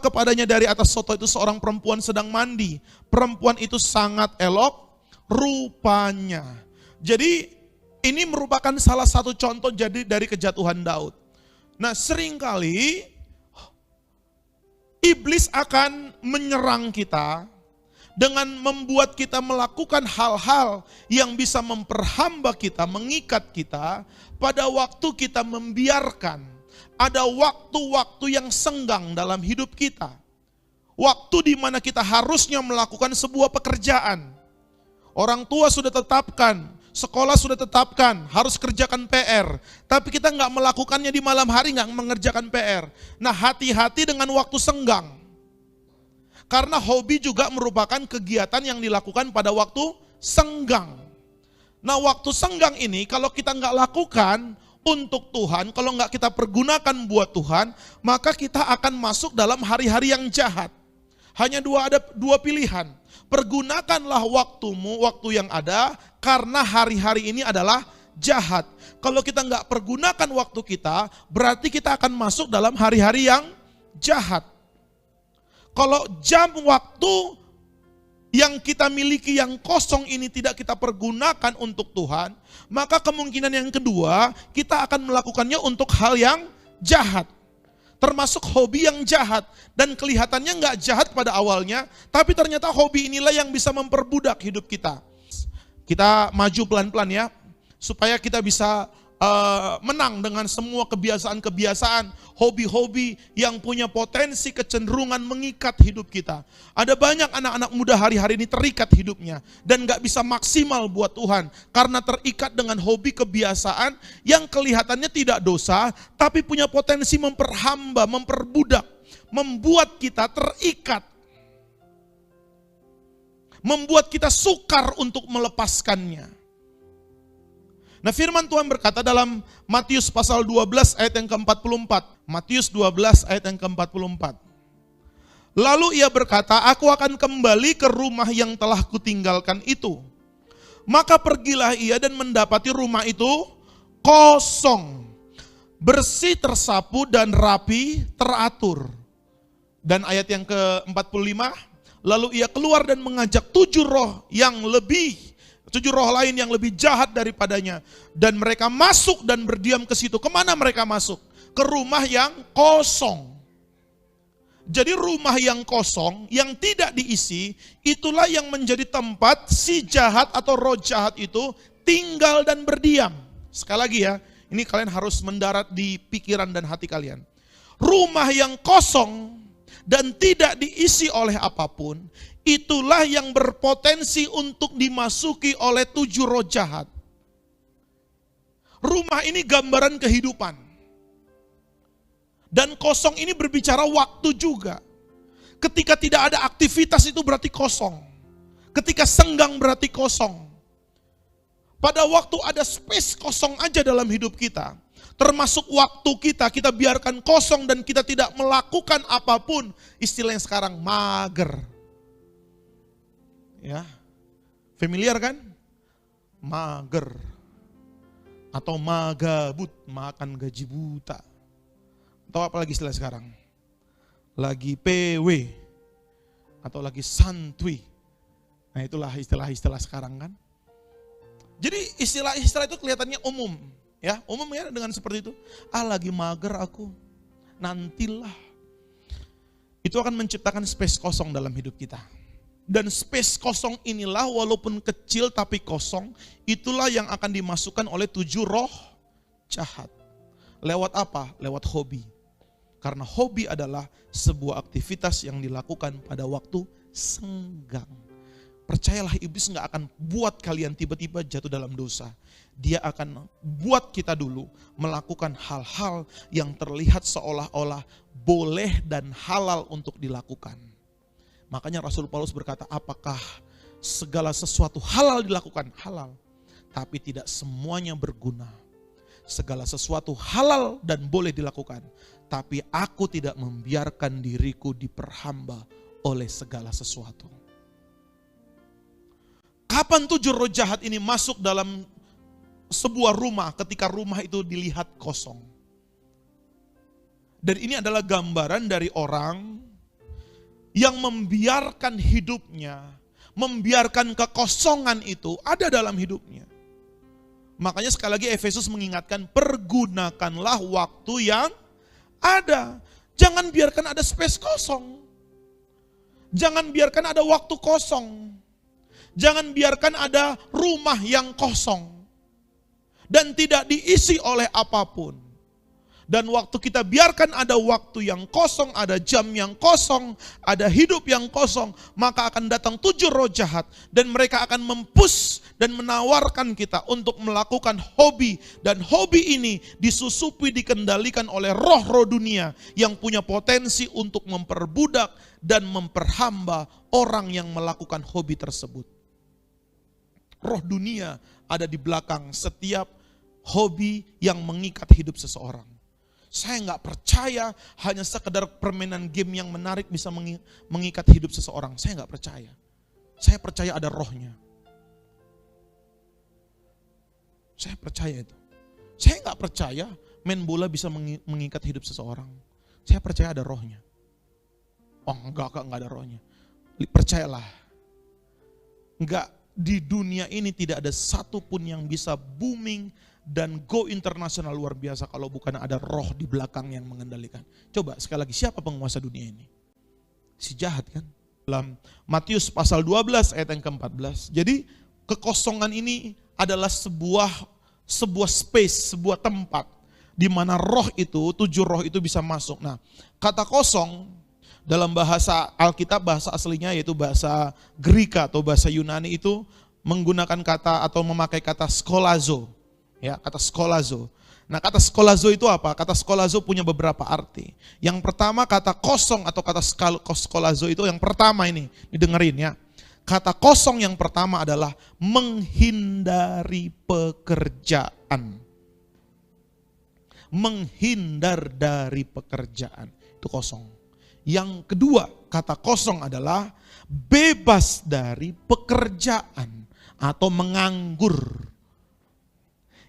kepadanya dari atas soto itu seorang perempuan sedang mandi. Perempuan itu sangat elok rupanya. Jadi ini merupakan salah satu contoh jadi dari kejatuhan Daud. Nah seringkali iblis akan menyerang kita dengan membuat kita melakukan hal-hal yang bisa memperhamba kita, mengikat kita pada waktu kita membiarkan. Ada waktu-waktu yang senggang dalam hidup kita. Waktu di mana kita harusnya melakukan sebuah pekerjaan. Orang tua sudah tetapkan, sekolah sudah tetapkan, harus kerjakan PR. Tapi kita nggak melakukannya di malam hari, nggak mengerjakan PR. Nah hati-hati dengan waktu senggang. Karena hobi juga merupakan kegiatan yang dilakukan pada waktu senggang. Nah waktu senggang ini kalau kita nggak lakukan untuk Tuhan, kalau nggak kita pergunakan buat Tuhan, maka kita akan masuk dalam hari-hari yang jahat. Hanya ada dua pilihan. Pergunakanlah waktumu, waktu yang ada, karena hari-hari ini adalah jahat. Kalau kita nggak pergunakan waktu kita, berarti kita akan masuk dalam hari-hari yang jahat. Kalau jam waktu yang kita miliki yang kosong ini tidak kita pergunakan untuk Tuhan, maka kemungkinan yang kedua, kita akan melakukannya untuk hal yang jahat. Termasuk hobi yang jahat. Dan kelihatannya nggak jahat pada awalnya, tapi ternyata hobi inilah yang bisa memperbudak hidup kita. Kita maju pelan-pelan ya, supaya kita bisa menang dengan semua kebiasaan-kebiasaan, hobi-hobi yang punya potensi kecenderungan mengikat hidup kita. Ada banyak anak-anak muda hari-hari ini terikat hidupnya dan gak bisa maksimal buat Tuhan karena terikat dengan hobi kebiasaan yang kelihatannya tidak dosa, tapi punya potensi memperhamba, memperbudak, membuat kita terikat, membuat kita sukar untuk melepaskannya. Nah firman Tuhan berkata dalam Matius pasal 12 ayat yang ke-44. Matius 12 ayat yang ke-44. Lalu ia berkata, aku akan kembali ke rumah yang telah kutinggalkan itu. Maka pergilah ia dan mendapati rumah itu kosong, bersih, tersapu dan rapi, teratur. Dan ayat yang ke-45, lalu ia keluar dan mengajak 7 roh lain yang lebih jahat daripadanya. Dan mereka masuk dan berdiam ke situ. Kemana mereka masuk? Ke rumah yang kosong. Jadi rumah yang kosong, yang tidak diisi, itulah yang menjadi tempat si jahat atau roh jahat itu tinggal dan berdiam. Sekali lagi ya, ini kalian harus mendarat di pikiran dan hati kalian. Rumah yang kosong dan tidak diisi oleh apapun, itulah yang berpotensi untuk dimasuki oleh 7 roh jahat. Rumah ini gambaran kehidupan. Dan kosong ini berbicara waktu juga. Ketika tidak ada aktivitas itu berarti kosong. Ketika senggang berarti kosong. Pada waktu ada space kosong aja dalam hidup kita, termasuk waktu kita biarkan kosong dan kita tidak melakukan apapun, istilahnya sekarang mager. Ya, familiar kan? Mager. Atau magabut, makan gaji buta. Atau apa lagi istilah sekarang? Lagi PW. Atau lagi santuy. Nah itulah istilah-istilah sekarang kan. Jadi istilah-istilah itu kelihatannya umum. Ya, umum ya dengan seperti itu. Lagi mager aku. Nantilah. Itu akan menciptakan space kosong dalam hidup kita. Dan space kosong inilah walaupun kecil tapi kosong, itulah yang akan dimasukkan oleh 7 roh jahat. Lewat apa? Lewat hobi. Karena hobi adalah sebuah aktivitas yang dilakukan pada waktu senggang. Percayalah, iblis gak akan buat kalian tiba-tiba jatuh dalam dosa. Dia akan buat kita dulu melakukan hal-hal yang terlihat seolah-olah boleh dan halal untuk dilakukan. Makanya Rasul Paulus berkata, apakah segala sesuatu halal dilakukan? Halal. Tapi tidak semuanya berguna. Segala sesuatu halal dan boleh dilakukan. Tapi aku tidak membiarkan diriku diperhamba oleh segala sesuatu. Kapan 7 roh jahat ini masuk dalam sebuah rumah ketika rumah itu dilihat kosong? Dan ini adalah gambaran dari orang yang membiarkan hidupnya, membiarkan kekosongan itu ada dalam hidupnya. Makanya sekali lagi Efesus mengingatkan, pergunakanlah waktu yang ada. Jangan biarkan ada space kosong. Jangan biarkan ada waktu kosong. Jangan biarkan ada rumah yang kosong. Dan tidak diisi oleh apapun. Dan waktu kita biarkan ada waktu yang kosong, ada jam yang kosong, ada hidup yang kosong, maka akan datang 7 roh jahat dan mereka akan mempush dan menawarkan kita untuk melakukan hobi. Dan hobi ini disusupi, dikendalikan oleh roh-roh dunia yang punya potensi untuk memperbudak dan memperhamba orang yang melakukan hobi tersebut. Roh dunia ada di belakang setiap hobi yang mengikat hidup seseorang. Saya nggak percaya hanya sekedar permainan game yang menarik bisa mengikat hidup seseorang. Saya nggak percaya. Saya percaya ada rohnya. Saya percaya itu. Saya nggak percaya main bola bisa mengikat hidup seseorang. Saya percaya ada rohnya. Oh enggak ada rohnya. Percayalah. Enggak, di dunia ini tidak ada satupun yang bisa booming dan go internasional luar biasa kalau bukan ada roh di belakang yang mengendalikan. Coba sekali lagi, siapa penguasa dunia ini? Si jahat kan? Dalam Matius pasal 12 ayat yang ke-14. Jadi kekosongan ini adalah sebuah space, sebuah tempat di mana roh itu, 7 roh itu bisa masuk. Nah, kata kosong dalam bahasa Alkitab, bahasa aslinya yaitu bahasa Greka atau bahasa Yunani itu menggunakan kata atau memakai kata skolazo. Ya, kata skolazo. Nah, kata skolazo itu apa? Kata skolazo punya beberapa arti. Yang pertama, kata kosong atau kata skolazo itu yang pertama ini, didengerin ya. Kata kosong yang pertama adalah menghindari pekerjaan. Menghindar dari pekerjaan, itu kosong. Yang kedua, kata kosong adalah bebas dari pekerjaan atau menganggur.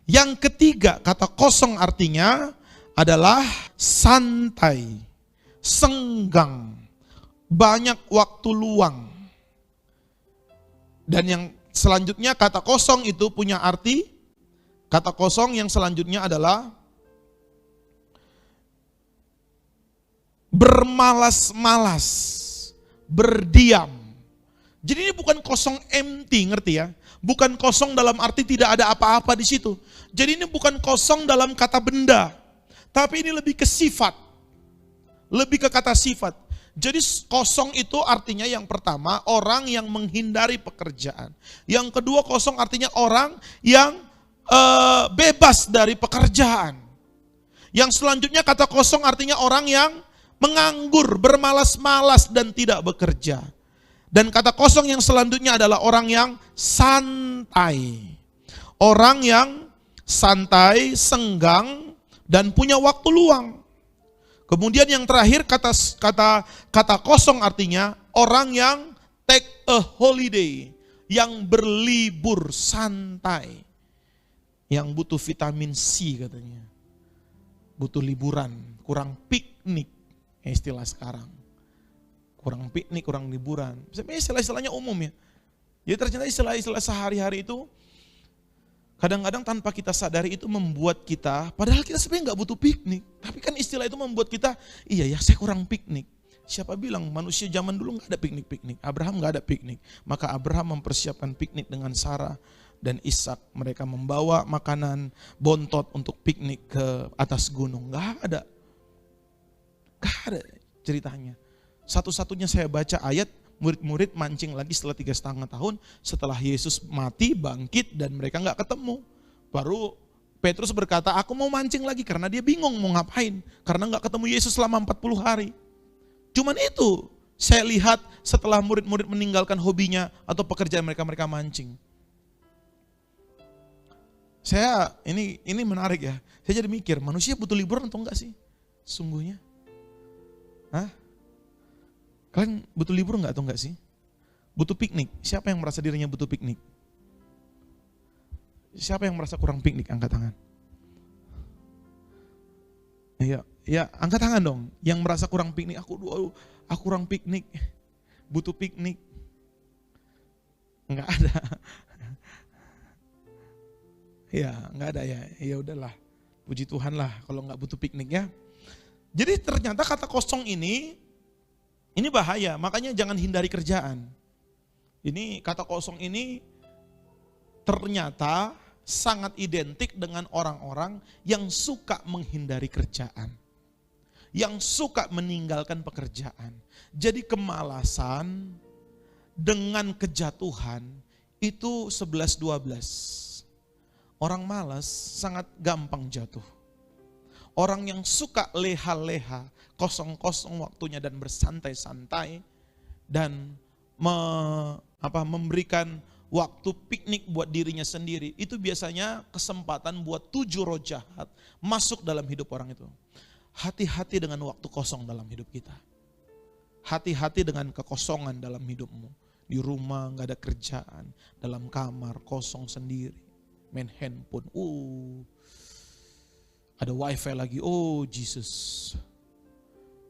Yang ketiga, kata kosong artinya adalah santai, senggang, banyak waktu luang. Dan yang selanjutnya kata kosong itu punya arti, kata kosong yang selanjutnya adalah bermalas-malas, berdiam. Jadi ini bukan kosong empty, ngerti ya? Bukan kosong dalam arti tidak ada apa-apa di situ. Jadi ini bukan kosong dalam kata benda, tapi ini lebih ke sifat. Lebih ke kata sifat. Jadi kosong itu artinya yang pertama orang yang menghindari pekerjaan. Yang kedua kosong artinya orang yang bebas dari pekerjaan. Yang selanjutnya kata kosong artinya orang yang menganggur, bermalas-malas dan tidak bekerja. Dan kata kosong yang selanjutnya adalah orang yang santai. Orang yang santai, senggang, dan punya waktu luang. Kemudian yang terakhir kata kosong artinya orang yang take a holiday, yang berlibur santai, yang butuh vitamin C katanya, butuh liburan, kurang piknik, istilah sekarang, kurang piknik, kurang liburan. Sebenarnya istilah-istilahnya umum ya. Jadi ternyata istilah-istilah sehari-hari itu kadang-kadang tanpa kita sadari itu membuat kita, padahal kita sebenarnya nggak butuh piknik, tapi kan istilah itu membuat kita, iya ya saya kurang piknik. Siapa bilang manusia zaman dulu nggak ada piknik-piknik? Abraham nggak ada piknik, maka Abraham mempersiapkan piknik dengan Sarah dan Ishak. Mereka membawa makanan bontot untuk piknik ke atas gunung. Nggak ada ceritanya. Satu-satunya saya baca ayat, murid-murid mancing lagi setelah 3,5 tahun, setelah Yesus mati, bangkit, dan mereka nggak ketemu. Baru Petrus berkata, aku mau mancing lagi, karena dia bingung mau ngapain, karena nggak ketemu Yesus selama 40 hari. Cuman itu, saya lihat setelah murid-murid meninggalkan hobinya atau pekerjaan mereka mancing. Saya, ini menarik ya, saya jadi mikir, manusia butuh liburan atau enggak sih? Sungguhnya. Hah? Kalian butuh libur enggak atau enggak sih? Butuh piknik. Siapa yang merasa dirinya butuh piknik? Siapa yang merasa kurang piknik? Angkat tangan. Ya, angkat tangan dong. Yang merasa kurang piknik. Aku kurang piknik. Butuh piknik. Enggak ada. Ya, enggak ada ya. Ya udahlah. Puji Tuhan lah kalau enggak butuh piknik ya. Jadi ternyata kata kosong ini bahaya, makanya jangan hindari kerjaan. Ini kata kosong ini ternyata sangat identik dengan orang-orang yang suka menghindari kerjaan. Yang suka meninggalkan pekerjaan. Jadi kemalasan dengan kejatuhan itu 11-12. Orang malas sangat gampang jatuh. Orang yang suka leha-leha, kosong-kosong waktunya dan bersantai-santai dan memberikan waktu piknik buat dirinya sendiri, itu biasanya kesempatan buat 7 roh jahat masuk dalam hidup orang itu. Hati-hati dengan waktu kosong dalam hidup kita. Hati-hati dengan kekosongan dalam hidupmu. Di rumah gak ada kerjaan, dalam kamar kosong sendiri, main handphone, ada wifi lagi, oh Jesus.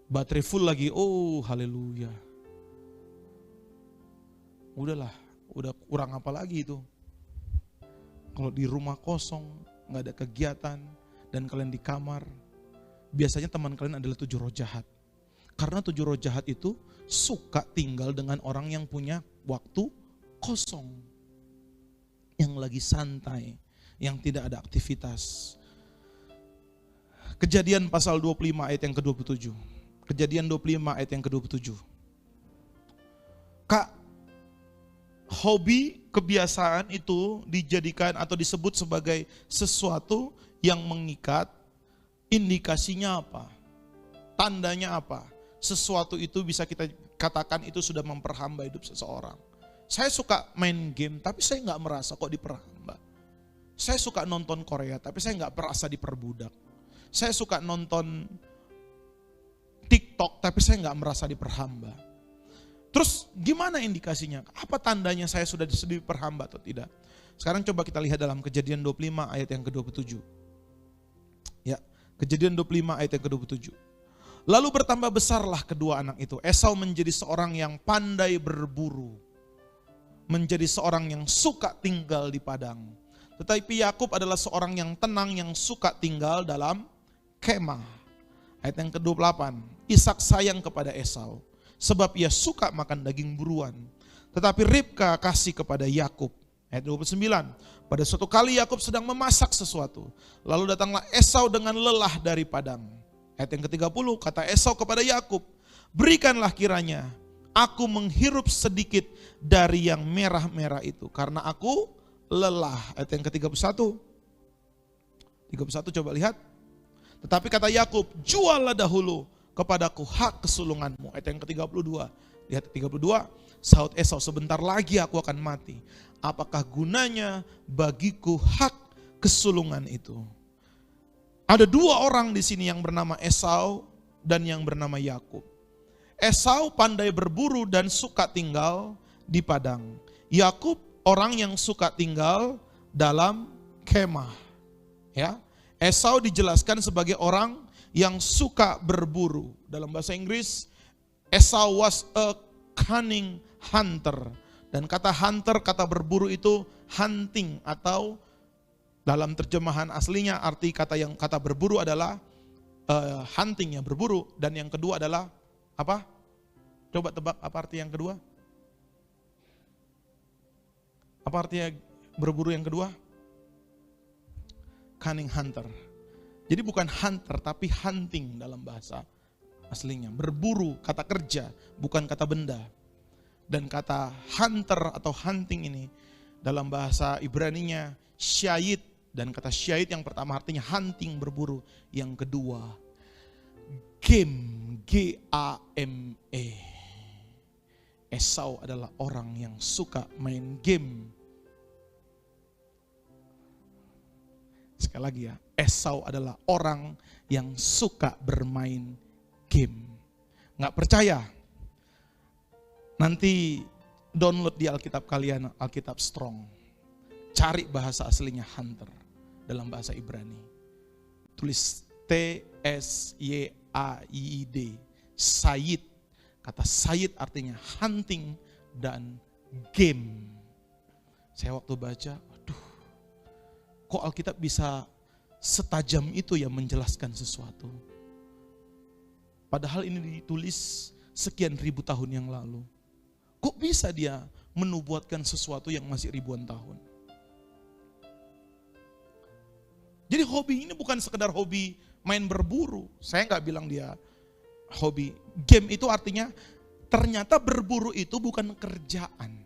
Baterai full lagi, oh haleluya. Udahlah, udah kurang apa lagi itu. Kalau di rumah kosong, gak ada kegiatan, dan kalian di kamar, biasanya teman kalian adalah 7 roh jahat. Karena 7 roh jahat itu suka tinggal dengan orang yang punya waktu kosong. Yang lagi santai, yang tidak ada aktivitas. Kejadian pasal 25 ayat yang ke-27. Kejadian 25 ayat yang ke-27. Kak, hobi, kebiasaan itu dijadikan atau disebut sebagai sesuatu yang mengikat. Indikasinya apa? Tandanya apa? Sesuatu itu bisa kita katakan itu sudah memperhamba hidup seseorang. Saya suka main game, tapi saya nggak merasa kok diperhamba. Saya suka nonton Korea, tapi saya nggak merasa diperbudak. Saya suka nonton TikTok, tapi saya nggak merasa diperhamba. Terus gimana indikasinya? Apa tandanya saya sudah diperhamba atau tidak? Sekarang coba kita lihat dalam Kejadian 25 ayat yang ke-27. Ya, Kejadian 25 ayat yang ke-27. Lalu bertambah besarlah kedua anak itu. Esau menjadi seorang yang pandai berburu. Menjadi seorang yang suka tinggal di padang. Tetapi Yakub adalah seorang yang tenang, yang suka tinggal dalam kemah. Ayat yang ke-28. Ishak sayang kepada Esau, sebab ia suka makan daging buruan. Tetapi Ribka kasih kepada Yakub. Ayat 29. Pada suatu kali Yakub sedang memasak sesuatu. Lalu datanglah Esau dengan lelah dari padang. Ayat yang ke-30. Kata Esau kepada Yakub, berikanlah kiranya aku menghirup sedikit dari yang merah-merah itu, karena aku lelah. Ayat yang ke-31. 31 coba lihat. Tetapi kata Yakub, juallah dahulu kepadaku hak kesulunganmu. Ayat yang ke-32. Lihat 32, sahut Esau, sebentar lagi aku akan mati. Apakah gunanya bagiku hak kesulungan itu? Ada dua orang di sini yang bernama Esau dan yang bernama Yakub. Esau pandai berburu dan suka tinggal di padang. Yakub orang yang suka tinggal dalam kemah. Ya, Esau dijelaskan sebagai orang yang suka berburu. Dalam bahasa Inggris, Esau was a cunning hunter. Dan kata hunter, kata berburu itu hunting, atau dalam terjemahan aslinya arti kata berburu adalah hunting, ya, berburu. Dan yang kedua adalah apa? Coba tebak apa arti yang kedua? Apa artinya berburu yang kedua? Cunning hunter. Jadi bukan hunter tapi hunting dalam bahasa aslinya. Berburu, kata kerja, bukan kata benda. Dan kata hunter atau hunting ini dalam bahasa Ibraninya syait. Dan kata syait yang pertama artinya hunting, berburu. Yang kedua, game, G-A-M-E. Esau adalah orang yang suka main game. Sekali lagi ya, Esau adalah orang yang suka bermain game. Nggak percaya? Nanti download di Alkitab kalian, Alkitab Strong. Cari bahasa aslinya hunter dalam bahasa Ibrani. Tulis T-S-Y-A-I-D, Sayid. Kata Sayid artinya hunting dan game. Saya waktu baca, aduh, kok Alkitab bisa setajam itu ya menjelaskan sesuatu. Padahal ini ditulis sekian ribu tahun yang lalu. Kok bisa dia menubuatkan sesuatu yang masih ribuan tahun? Jadi hobi ini bukan sekedar hobi main berburu. Saya nggak bilang dia hobi. Game itu artinya ternyata berburu itu bukan kerjaan.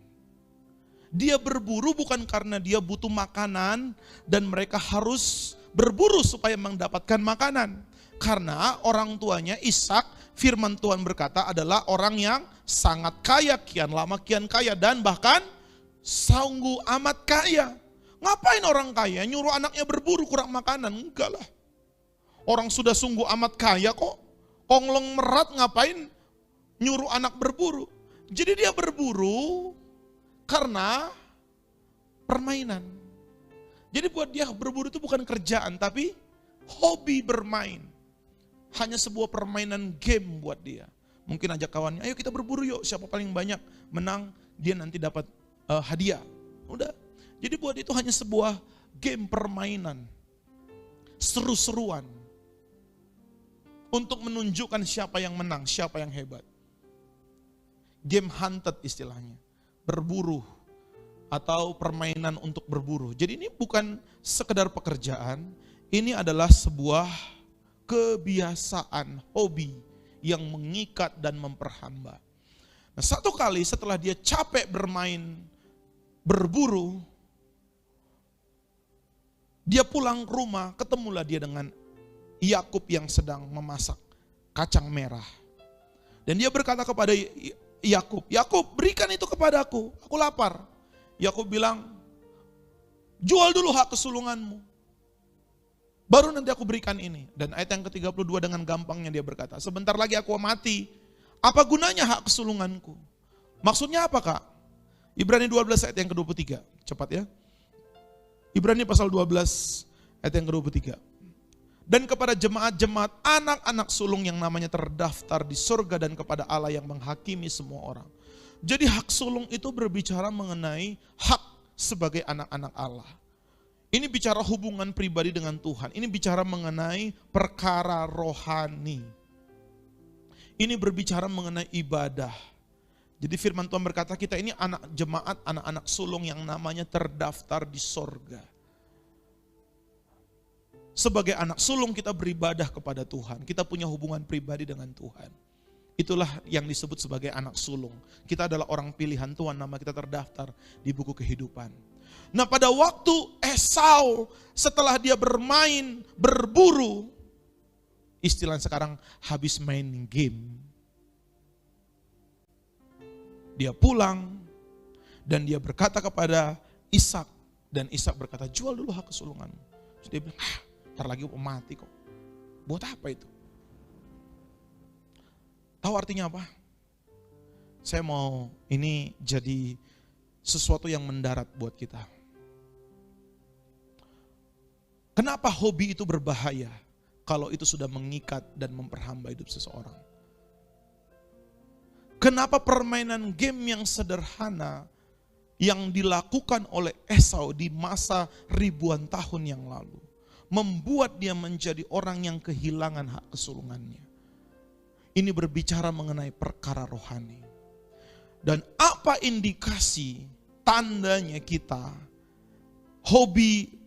Dia berburu bukan karena dia butuh makanan dan mereka harus berburu supaya mendapatkan makanan. Karena orang tuanya Ishak, firman Tuhan berkata adalah orang yang sangat kaya, kian lama kian kaya, dan bahkan sungguh amat kaya. Ngapain orang kaya nyuruh anaknya berburu kurang makanan? Enggak lah. Orang sudah sungguh amat kaya kok. Konglong merat ngapain nyuruh anak berburu? Jadi dia berburu karena permainan. Jadi buat dia berburu itu bukan kerjaan tapi hobi bermain. Hanya sebuah permainan game buat dia. Mungkin ajak kawannya, ayo kita berburu yuk, siapa paling banyak menang, dia nanti dapat hadiah. Udah. Jadi buat itu hanya sebuah game permainan. Seru-seruan. Untuk menunjukkan siapa yang menang, siapa yang hebat. Game hunted istilahnya. Berburu. Atau permainan untuk berburu. Jadi ini bukan sekedar pekerjaan, ini adalah sebuah kebiasaan, hobi yang mengikat dan memperhamba. Nah, satu kali setelah dia capek bermain berburu, dia pulang ke rumah, ketemulah dia dengan Yakub yang sedang memasak kacang merah. Dan dia berkata kepada Yakub, Yakub berikan itu kepadaku, aku lapar. Yakub bilang, jual dulu hak kesulunganmu, baru nanti aku berikan ini. Dan ayat yang ke-32 dengan gampangnya dia berkata, sebentar lagi aku mati, apa gunanya hak kesulunganku? Maksudnya apa kak? Ibrani 12 ayat yang ke-23, cepat ya. Ibrani pasal 12 ayat yang ke-23. Dan kepada jemaat-jemaat anak-anak sulung yang namanya terdaftar di surga dan kepada Allah yang menghakimi semua orang. Jadi hak sulung itu berbicara mengenai hak sebagai anak-anak Allah. Ini bicara hubungan pribadi dengan Tuhan. Ini bicara mengenai perkara rohani. Ini berbicara mengenai ibadah. Jadi firman Tuhan berkata kita ini anak jemaat, anak-anak sulung yang namanya terdaftar di sorga. Sebagai anak sulung kita beribadah kepada Tuhan. Kita punya hubungan pribadi dengan Tuhan. Itulah yang disebut sebagai anak sulung. Kita adalah orang pilihan Tuhan, nama kita terdaftar di buku kehidupan. Nah pada waktu Esau setelah dia bermain, berburu, Istilah sekarang habis main game. Dia pulang dan dia berkata kepada Ishak, dan Ishak berkata, jual dulu hak kesulunganmu. Terus dia bilang, ntar lagi mau mati kok. Buat apa itu? Tahu artinya apa? Saya mau ini jadi sesuatu yang mendarat buat kita. Kenapa hobi itu berbahaya kalau itu sudah mengikat dan memperhamba hidup seseorang? Kenapa permainan game yang sederhana yang dilakukan oleh Esau di masa ribuan tahun yang lalu membuat dia menjadi orang yang kehilangan hak kesulungannya? Ini berbicara mengenai perkara rohani. Dan apa indikasi tandanya kita hobi,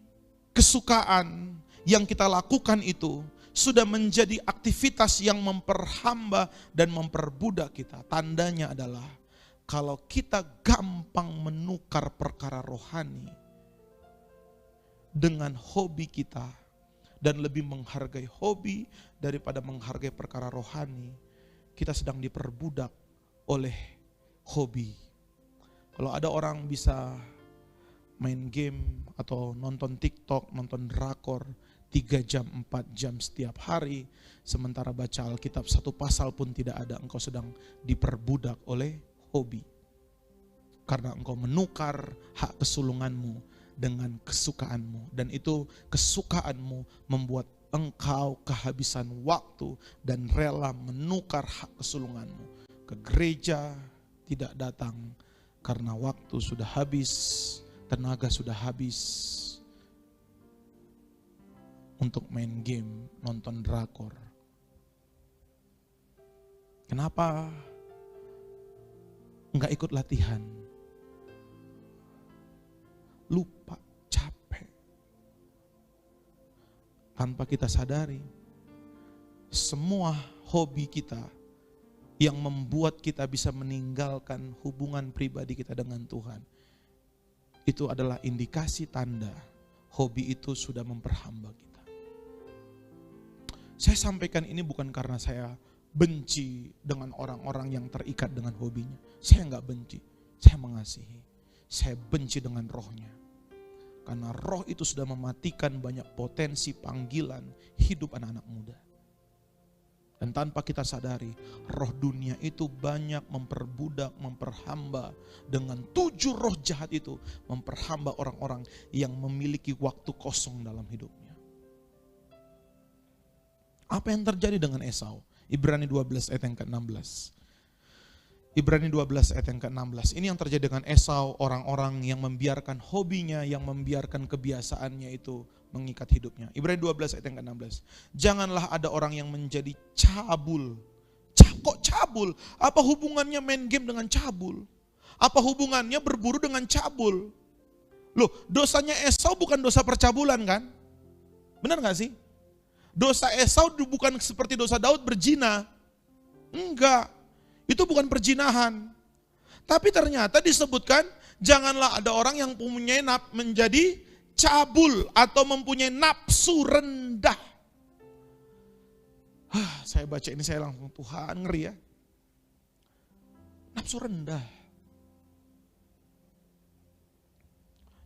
kesukaan yang kita lakukan itu sudah menjadi aktivitas yang memperhamba dan memperbudak kita? Tandanya adalah kalau kita gampang menukar perkara rohani dengan hobi kita dan lebih menghargai hobi daripada menghargai perkara rohani, kita sedang diperbudak oleh hobi. Kalau ada orang bisa main game atau nonton TikTok, nonton drakor 3 jam, 4 jam setiap hari, sementara baca Alkitab 1 pasal pun tidak ada, engkau sedang diperbudak oleh hobi. Karena engkau menukar hak kesulunganmu dengan kesukaanmu. Dan itu kesukaanmu membuat engkau kehabisan waktu dan rela menukar hak kesulunganmu. Ke gereja tidak datang karena waktu sudah habis, tenaga sudah habis untuk main game, nonton drakor. Kenapa enggak ikut latihan? Lupa, capek. Tanpa kita sadari, semua hobi kita yang membuat kita bisa meninggalkan hubungan pribadi kita dengan Tuhan, itu adalah indikasi tanda hobi itu sudah memperhamba kita. Saya sampaikan ini bukan karena saya benci dengan orang-orang yang terikat dengan hobinya. Saya enggak benci, saya mengasihi. Saya benci dengan rohnya. Karena roh itu sudah mematikan banyak potensi panggilan hidup anak-anak muda. Dan tanpa kita sadari, roh dunia itu banyak memperbudak, memperhamba dengan 7 roh jahat itu, memperhamba orang-orang yang memiliki waktu kosong dalam hidupnya. Apa yang terjadi dengan Esau? Ibrani 12 ayat yang ke-16. Ibrani 12 ayat yang ke-16. Ini yang terjadi dengan Esau, orang-orang yang membiarkan hobinya, yang membiarkan kebiasaannya itu mengikat hidupnya. Ibrani 12 ayat yang ke-16. Janganlah ada orang yang menjadi cabul. Kok cabul? Apa hubungannya main game dengan cabul? Apa hubungannya berburu dengan cabul? Loh, dosanya Esau bukan dosa percabulan kan? Benar gak sih? Dosa Esau bukan seperti dosa Daud berzina. Enggak. Itu bukan perzinahan. Tapi ternyata disebutkan janganlah ada orang yang mempunyai menjadi cabul atau mempunyai nafsu rendah. Saya baca ini saya langsung Tuhan ngeri ya. Nafsu rendah.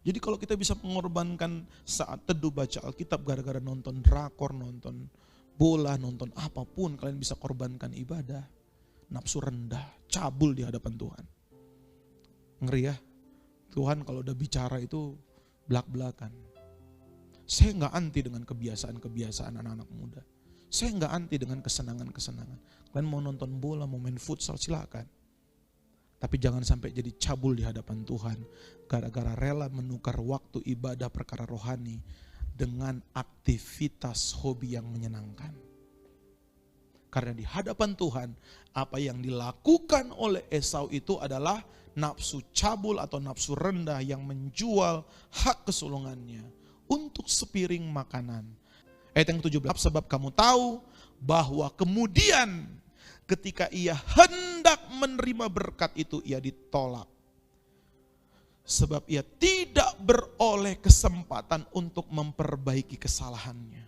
Jadi kalau kita bisa mengorbankan saat teduh baca Alkitab gara-gara nonton drakor, nonton bola, nonton apapun, kalian bisa korbankan ibadah. Nafsu rendah, cabul di hadapan Tuhan. Ngeri ya. Tuhan kalau udah bicara itu belak-belakan. Saya enggak anti dengan kebiasaan-kebiasaan anak-anak muda. Saya enggak anti dengan kesenangan-kesenangan. Kalian mau nonton bola, mau main futsal, silakan. Tapi jangan sampai jadi cabul di hadapan Tuhan gara-gara rela menukar waktu ibadah perkara rohani dengan aktivitas hobi yang menyenangkan. Karena di hadapan Tuhan apa yang dilakukan oleh Esau itu adalah nafsu cabul atau nafsu rendah yang menjual hak kesulungannya untuk sepiring makanan. Ayat yang 17, sebab kamu tahu bahwa kemudian ketika ia hendak menerima berkat itu, ia ditolak. Sebab ia tidak beroleh kesempatan untuk memperbaiki kesalahannya.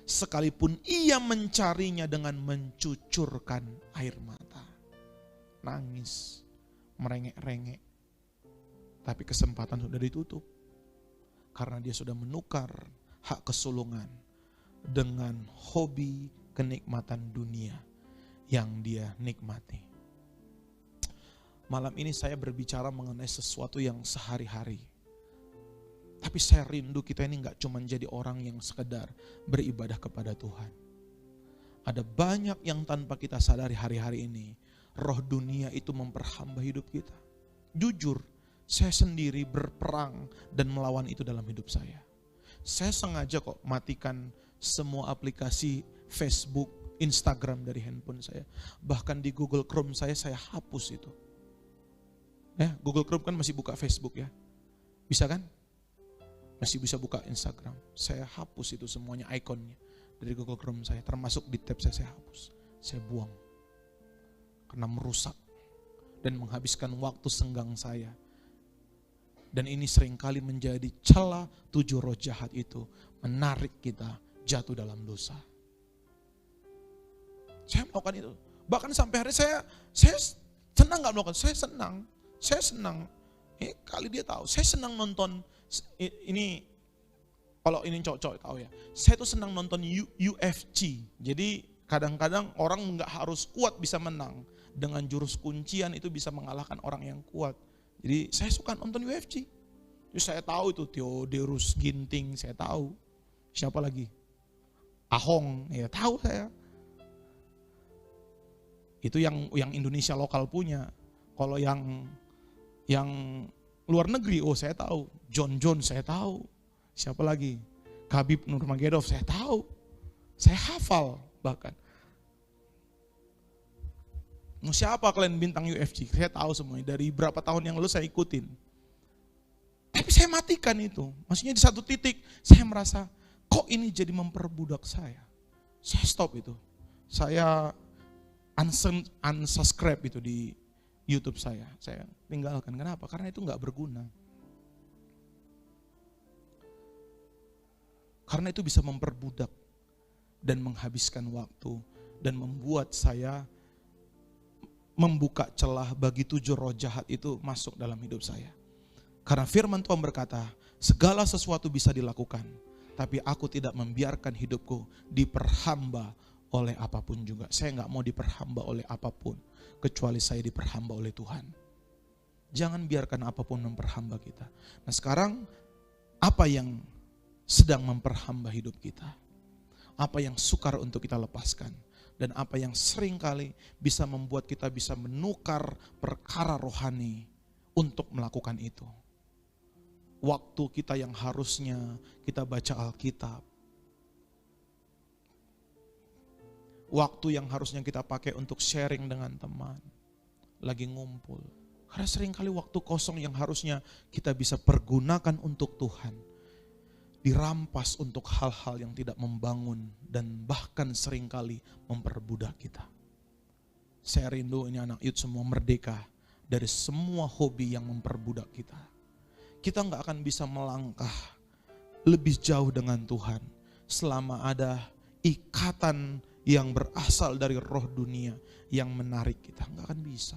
sekalipun ia mencarinya dengan mencucurkan air mata. Nangis, merengek-rengek. Tapi kesempatan sudah ditutup. Karena dia sudah menukar hak kesulungan dengan hobi kenikmatan dunia yang dia nikmati. Malam ini saya berbicara mengenai sesuatu yang sehari-hari. Tapi saya rindu kita ini gak cuma jadi orang yang sekedar beribadah kepada Tuhan. Ada banyak yang tanpa kita sadari hari-hari ini, roh dunia itu memperhamba hidup kita. Jujur, saya sendiri berperang dan melawan itu dalam hidup saya. Saya sengaja kok matikan semua aplikasi Facebook, Instagram dari handphone saya. Bahkan di Google Chrome saya hapus itu. Google Chrome kan masih buka Facebook ya. Bisa kan? Masih bisa buka Instagram. Saya hapus itu semuanya ikonnya dari Google Chrome saya. Termasuk di tab saya hapus. Saya buang. Karena merusak dan menghabiskan waktu senggang saya. Dan ini seringkali menjadi celah 7 roh jahat itu. Menarik kita jatuh dalam dosa. Saya melakukan itu. Bahkan sampai hari saya senang gak melakukan. Saya senang. Kali dia tahu. Saya senang nonton. Ini kalau ini cowok-cowok tahu ya. Saya tuh senang nonton UFC. Jadi kadang-kadang orang nggak harus kuat bisa menang. Dengan jurus kuncian itu bisa mengalahkan orang yang kuat. Jadi saya suka nonton UFC. Jadi saya tahu itu Theodorus Ginting, saya tahu. Siapa lagi? Ahong, ya tahu saya. Itu yang Indonesia lokal punya. Kalau yang luar negeri, saya tahu. John Jones saya tahu. Siapa lagi? Khabib Nurmagomedov saya tahu. Saya hafal bahkan. Siapa kalian bintang UFC? Saya tahu semuanya. Dari berapa tahun yang lalu saya ikutin. Tapi saya matikan itu. Maksudnya di satu titik saya merasa, kok ini jadi memperbudak saya. Saya stop itu. Saya unsubscribe itu di YouTube saya tinggalkan. Kenapa? Karena itu gak berguna. Karena itu bisa memperbudak dan menghabiskan waktu dan membuat saya membuka celah bagi 7 roh jahat itu masuk dalam hidup saya. Karena firman Tuhan berkata, segala sesuatu bisa dilakukan, tapi aku tidak membiarkan hidupku diperhamba oleh apapun juga. Saya gak mau diperhamba oleh apapun, kecuali saya diperhamba oleh Tuhan. Jangan biarkan apapun memperhamba kita. Nah sekarang, apa yang sedang memperhamba hidup kita? Apa yang sukar untuk kita lepaskan? Dan apa yang seringkali bisa membuat kita bisa menukar perkara rohani untuk melakukan itu. Waktu kita yang harusnya kita baca Alkitab. Waktu yang harusnya kita pakai untuk sharing dengan teman. Lagi ngumpul. Karena seringkali waktu kosong yang harusnya kita bisa pergunakan untuk Tuhan. Dirampas untuk hal-hal yang tidak membangun dan bahkan seringkali memperbudak kita. Saya rindu ini anak youth semua merdeka dari semua hobi yang memperbudak kita. Kita gak akan bisa melangkah lebih jauh dengan Tuhan selama ada ikatan yang berasal dari roh dunia yang menarik kita. Gak akan bisa.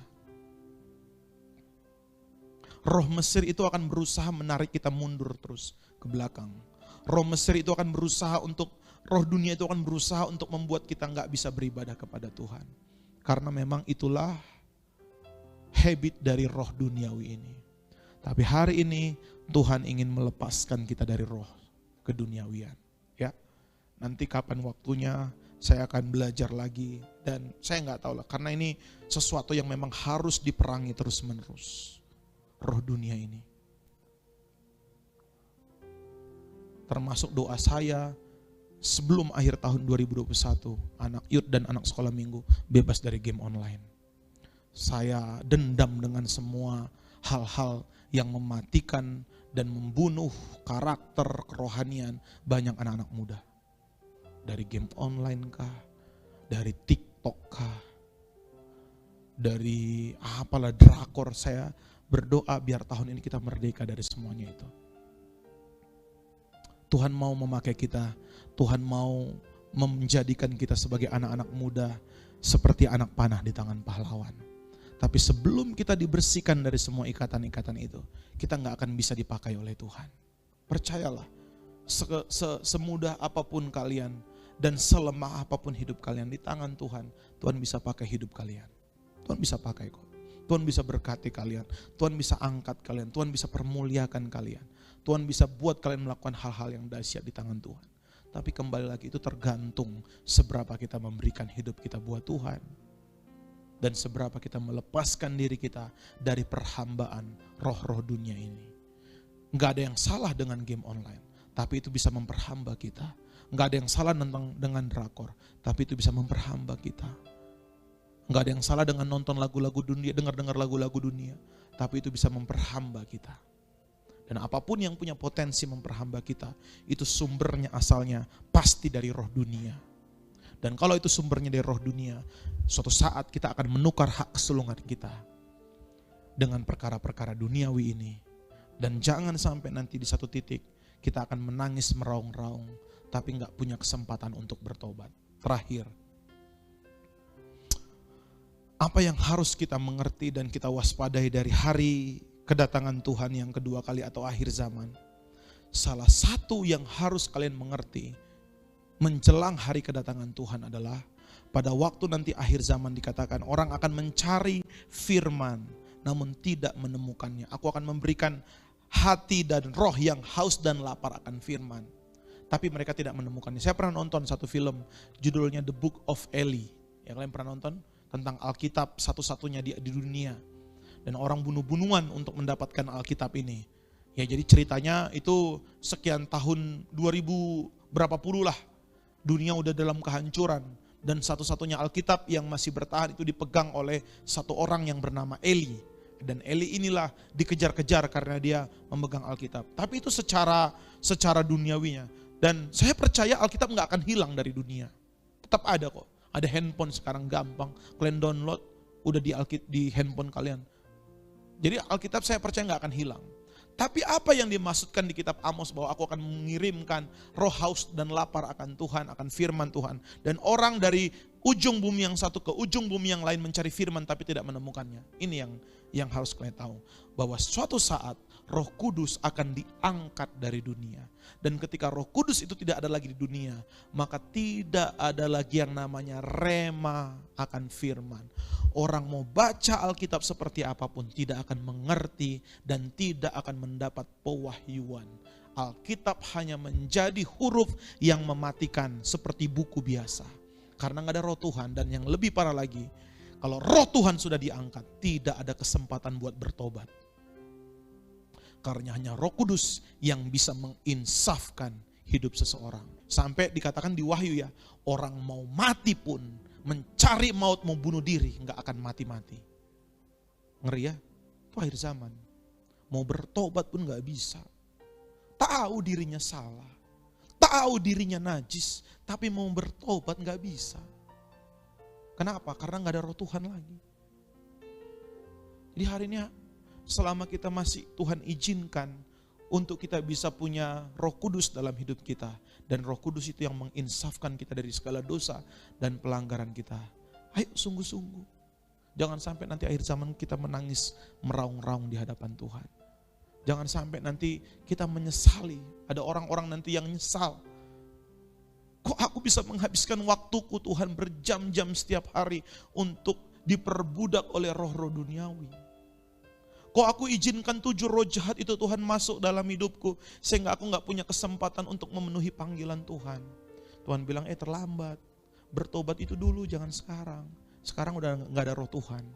Roh Mesir itu akan berusaha menarik kita mundur terus ke belakang. Roh Mesir itu akan berusaha roh dunia itu akan berusaha untuk membuat kita gak bisa beribadah kepada Tuhan. Karena memang itulah habit dari roh duniawi ini. Tapi hari ini Tuhan ingin melepaskan kita dari roh keduniawian. Ya, nanti kapan waktunya saya akan belajar lagi dan saya gak tahu lah. Karena ini sesuatu yang memang harus diperangi terus menerus. Roh dunia ini. Termasuk doa saya sebelum akhir tahun 2021, anak youth dan anak sekolah minggu bebas dari game online. Saya dendam dengan semua hal-hal yang mematikan dan membunuh karakter kerohanian banyak anak-anak muda. Dari game online kah, dari TikTok kah, dari apalah drakor. Saya berdoa biar tahun ini kita merdeka dari semuanya itu. Tuhan mau memakai kita, Tuhan mau menjadikan kita sebagai anak-anak muda seperti anak panah di tangan pahlawan. Tapi sebelum kita dibersihkan dari semua ikatan-ikatan itu, kita gak akan bisa dipakai oleh Tuhan. Percayalah, semudah apapun kalian dan selemah apapun hidup kalian di tangan Tuhan, Tuhan bisa pakai hidup kalian. Tuhan bisa pakai kok. Tuhan bisa berkati kalian, Tuhan bisa angkat kalian, Tuhan bisa permuliakan kalian. Tuhan bisa buat kalian melakukan hal-hal yang dahsyat di tangan Tuhan. Tapi kembali lagi itu tergantung seberapa kita memberikan hidup kita buat Tuhan. Dan seberapa kita melepaskan diri kita dari perhambaan roh-roh dunia ini. Gak ada yang salah dengan game online, tapi itu bisa memperhamba kita. Gak ada yang salah dengan drakor, tapi itu bisa memperhamba kita. Gak ada yang salah dengan nonton lagu-lagu dunia, dengar lagu-lagu dunia, tapi itu bisa memperhamba kita. Dan apapun yang punya potensi memperhamba kita, itu sumbernya asalnya pasti dari roh dunia. Dan kalau itu sumbernya dari roh dunia, suatu saat kita akan menukar hak kesulungan kita dengan perkara-perkara duniawi ini. Dan jangan sampai nanti di satu titik kita akan menangis meraung-raung, tapi gak punya kesempatan untuk bertobat. Terakhir, apa yang harus kita mengerti dan kita waspadai dari hari kedatangan Tuhan yang kedua kali atau akhir zaman? Salah satu yang harus kalian mengerti menjelang hari kedatangan Tuhan adalah pada waktu nanti akhir zaman dikatakan orang akan mencari firman namun tidak menemukannya. Aku akan memberikan hati dan roh yang haus dan lapar akan firman, tapi mereka tidak menemukannya. Saya pernah nonton satu film judulnya The Book of Eli. Ya, kalian pernah nonton? Tentang Alkitab satu-satunya di dunia. Dan orang bunuh-bunuhan untuk mendapatkan Alkitab ini. Ya, jadi ceritanya itu sekian tahun 2000 berapa puluh lah. Dunia udah dalam kehancuran. Dan satu-satunya Alkitab yang masih bertahan itu dipegang oleh satu orang yang bernama Eli. Dan Eli inilah dikejar-kejar karena dia memegang Alkitab. Tapi itu secara duniawinya. Dan saya percaya Alkitab gak akan hilang dari dunia. Tetap ada kok. Ada handphone sekarang gampang. Kalian download, udah di handphone kalian. Jadi Alkitab saya percaya gak akan hilang. Tapi apa yang dimaksudkan di kitab Amos bahwa aku akan mengirimkan roh haus dan lapar akan Tuhan, akan firman Tuhan. Dan orang dari ujung bumi yang satu ke ujung bumi yang lain mencari firman tapi tidak menemukannya. Ini yang harus kalian tahu. Bahwa suatu saat Roh Kudus akan diangkat dari dunia. Dan ketika Roh Kudus itu tidak ada lagi di dunia, maka tidak ada lagi yang namanya rema akan firman. Orang mau baca Alkitab seperti apapun tidak akan mengerti dan tidak akan mendapat pewahyuan. Alkitab hanya menjadi huruf yang mematikan seperti buku biasa. Karena gak ada roh Tuhan, dan yang lebih parah lagi, kalau roh Tuhan sudah diangkat, tidak ada kesempatan buat bertobat. Karena hanya Roh Kudus yang bisa menginsafkan hidup seseorang. Sampai dikatakan di Wahyu ya, orang mau mati pun, mencari maut, mau bunuh diri, gak akan mati-mati. Ngeri ya, itu akhir zaman. Mau bertobat pun gak bisa. Tahu dirinya salah, tahu dirinya najis, tapi mau bertobat gak bisa. Kenapa? Karena gak ada roh Tuhan lagi. Jadi hari ini selama kita masih Tuhan izinkan untuk kita bisa punya Roh Kudus dalam hidup kita. Dan Roh Kudus itu yang menginsafkan kita dari segala dosa dan pelanggaran kita. Ayo sungguh-sungguh. Jangan sampai nanti akhir zaman kita menangis meraung-raung di hadapan Tuhan. Jangan sampai nanti kita menyesali. Ada orang-orang nanti yang nyesal. Kok aku bisa menghabiskan waktuku Tuhan berjam-jam setiap hari untuk diperbudak oleh roh-roh duniawi. Kok aku izinkan 7 roh jahat itu Tuhan masuk dalam hidupku sehingga aku gak punya kesempatan untuk memenuhi panggilan Tuhan. Tuhan bilang terlambat, bertobat itu dulu jangan sekarang. Sekarang udah gak ada roh Tuhan,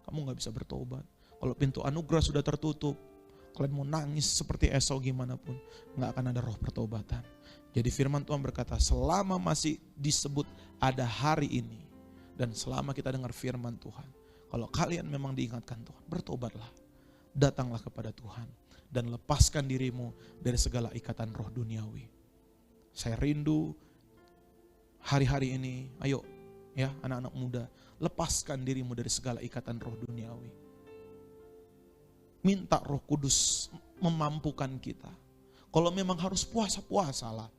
kamu gak bisa bertobat. Kalau pintu anugerah sudah tertutup, kalian mau nangis seperti Esau gimana pun, gak akan ada roh pertobatan. Jadi firman Tuhan berkata selama masih disebut ada hari ini dan selama kita dengar firman Tuhan, kalau kalian memang diingatkan Tuhan, bertobatlah. Datanglah kepada Tuhan dan lepaskan dirimu dari segala ikatan roh duniawi. Saya rindu hari-hari ini, ayo ya anak-anak muda, lepaskan dirimu dari segala ikatan roh duniawi. Minta Roh Kudus memampukan kita. Kalau memang harus puasa, puasalah.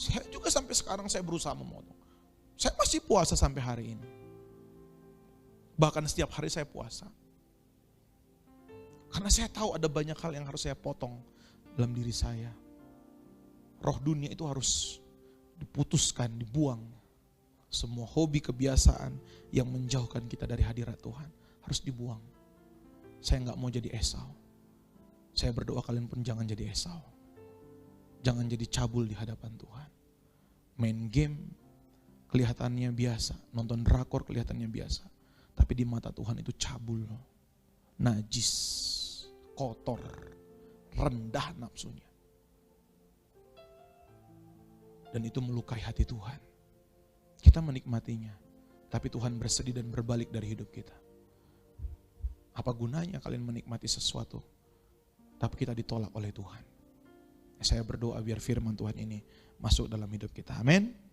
Saya juga sampai sekarang saya berusaha memotong. Saya masih puasa sampai hari ini. Bahkan setiap hari saya puasa. Karena saya tahu ada banyak hal yang harus saya potong dalam diri saya. Roh dunia itu harus diputuskan, dibuang. Semua hobi, kebiasaan yang menjauhkan kita dari hadirat Tuhan harus dibuang. Saya nggak mau jadi Esau. Saya berdoa kalian pun jangan jadi Esau. Jangan jadi cabul di hadapan Tuhan. Main game kelihatannya biasa, nonton drakor kelihatannya biasa. Tapi di mata Tuhan itu cabul, najis, kotor, rendah nafsunya. Dan itu melukai hati Tuhan. Kita menikmatinya, tapi Tuhan bersedih dan berbalik dari hidup kita. Apa gunanya kalian menikmati sesuatu, tapi kita ditolak oleh Tuhan? Saya berdoa biar firman Tuhan ini masuk dalam hidup kita. Amin.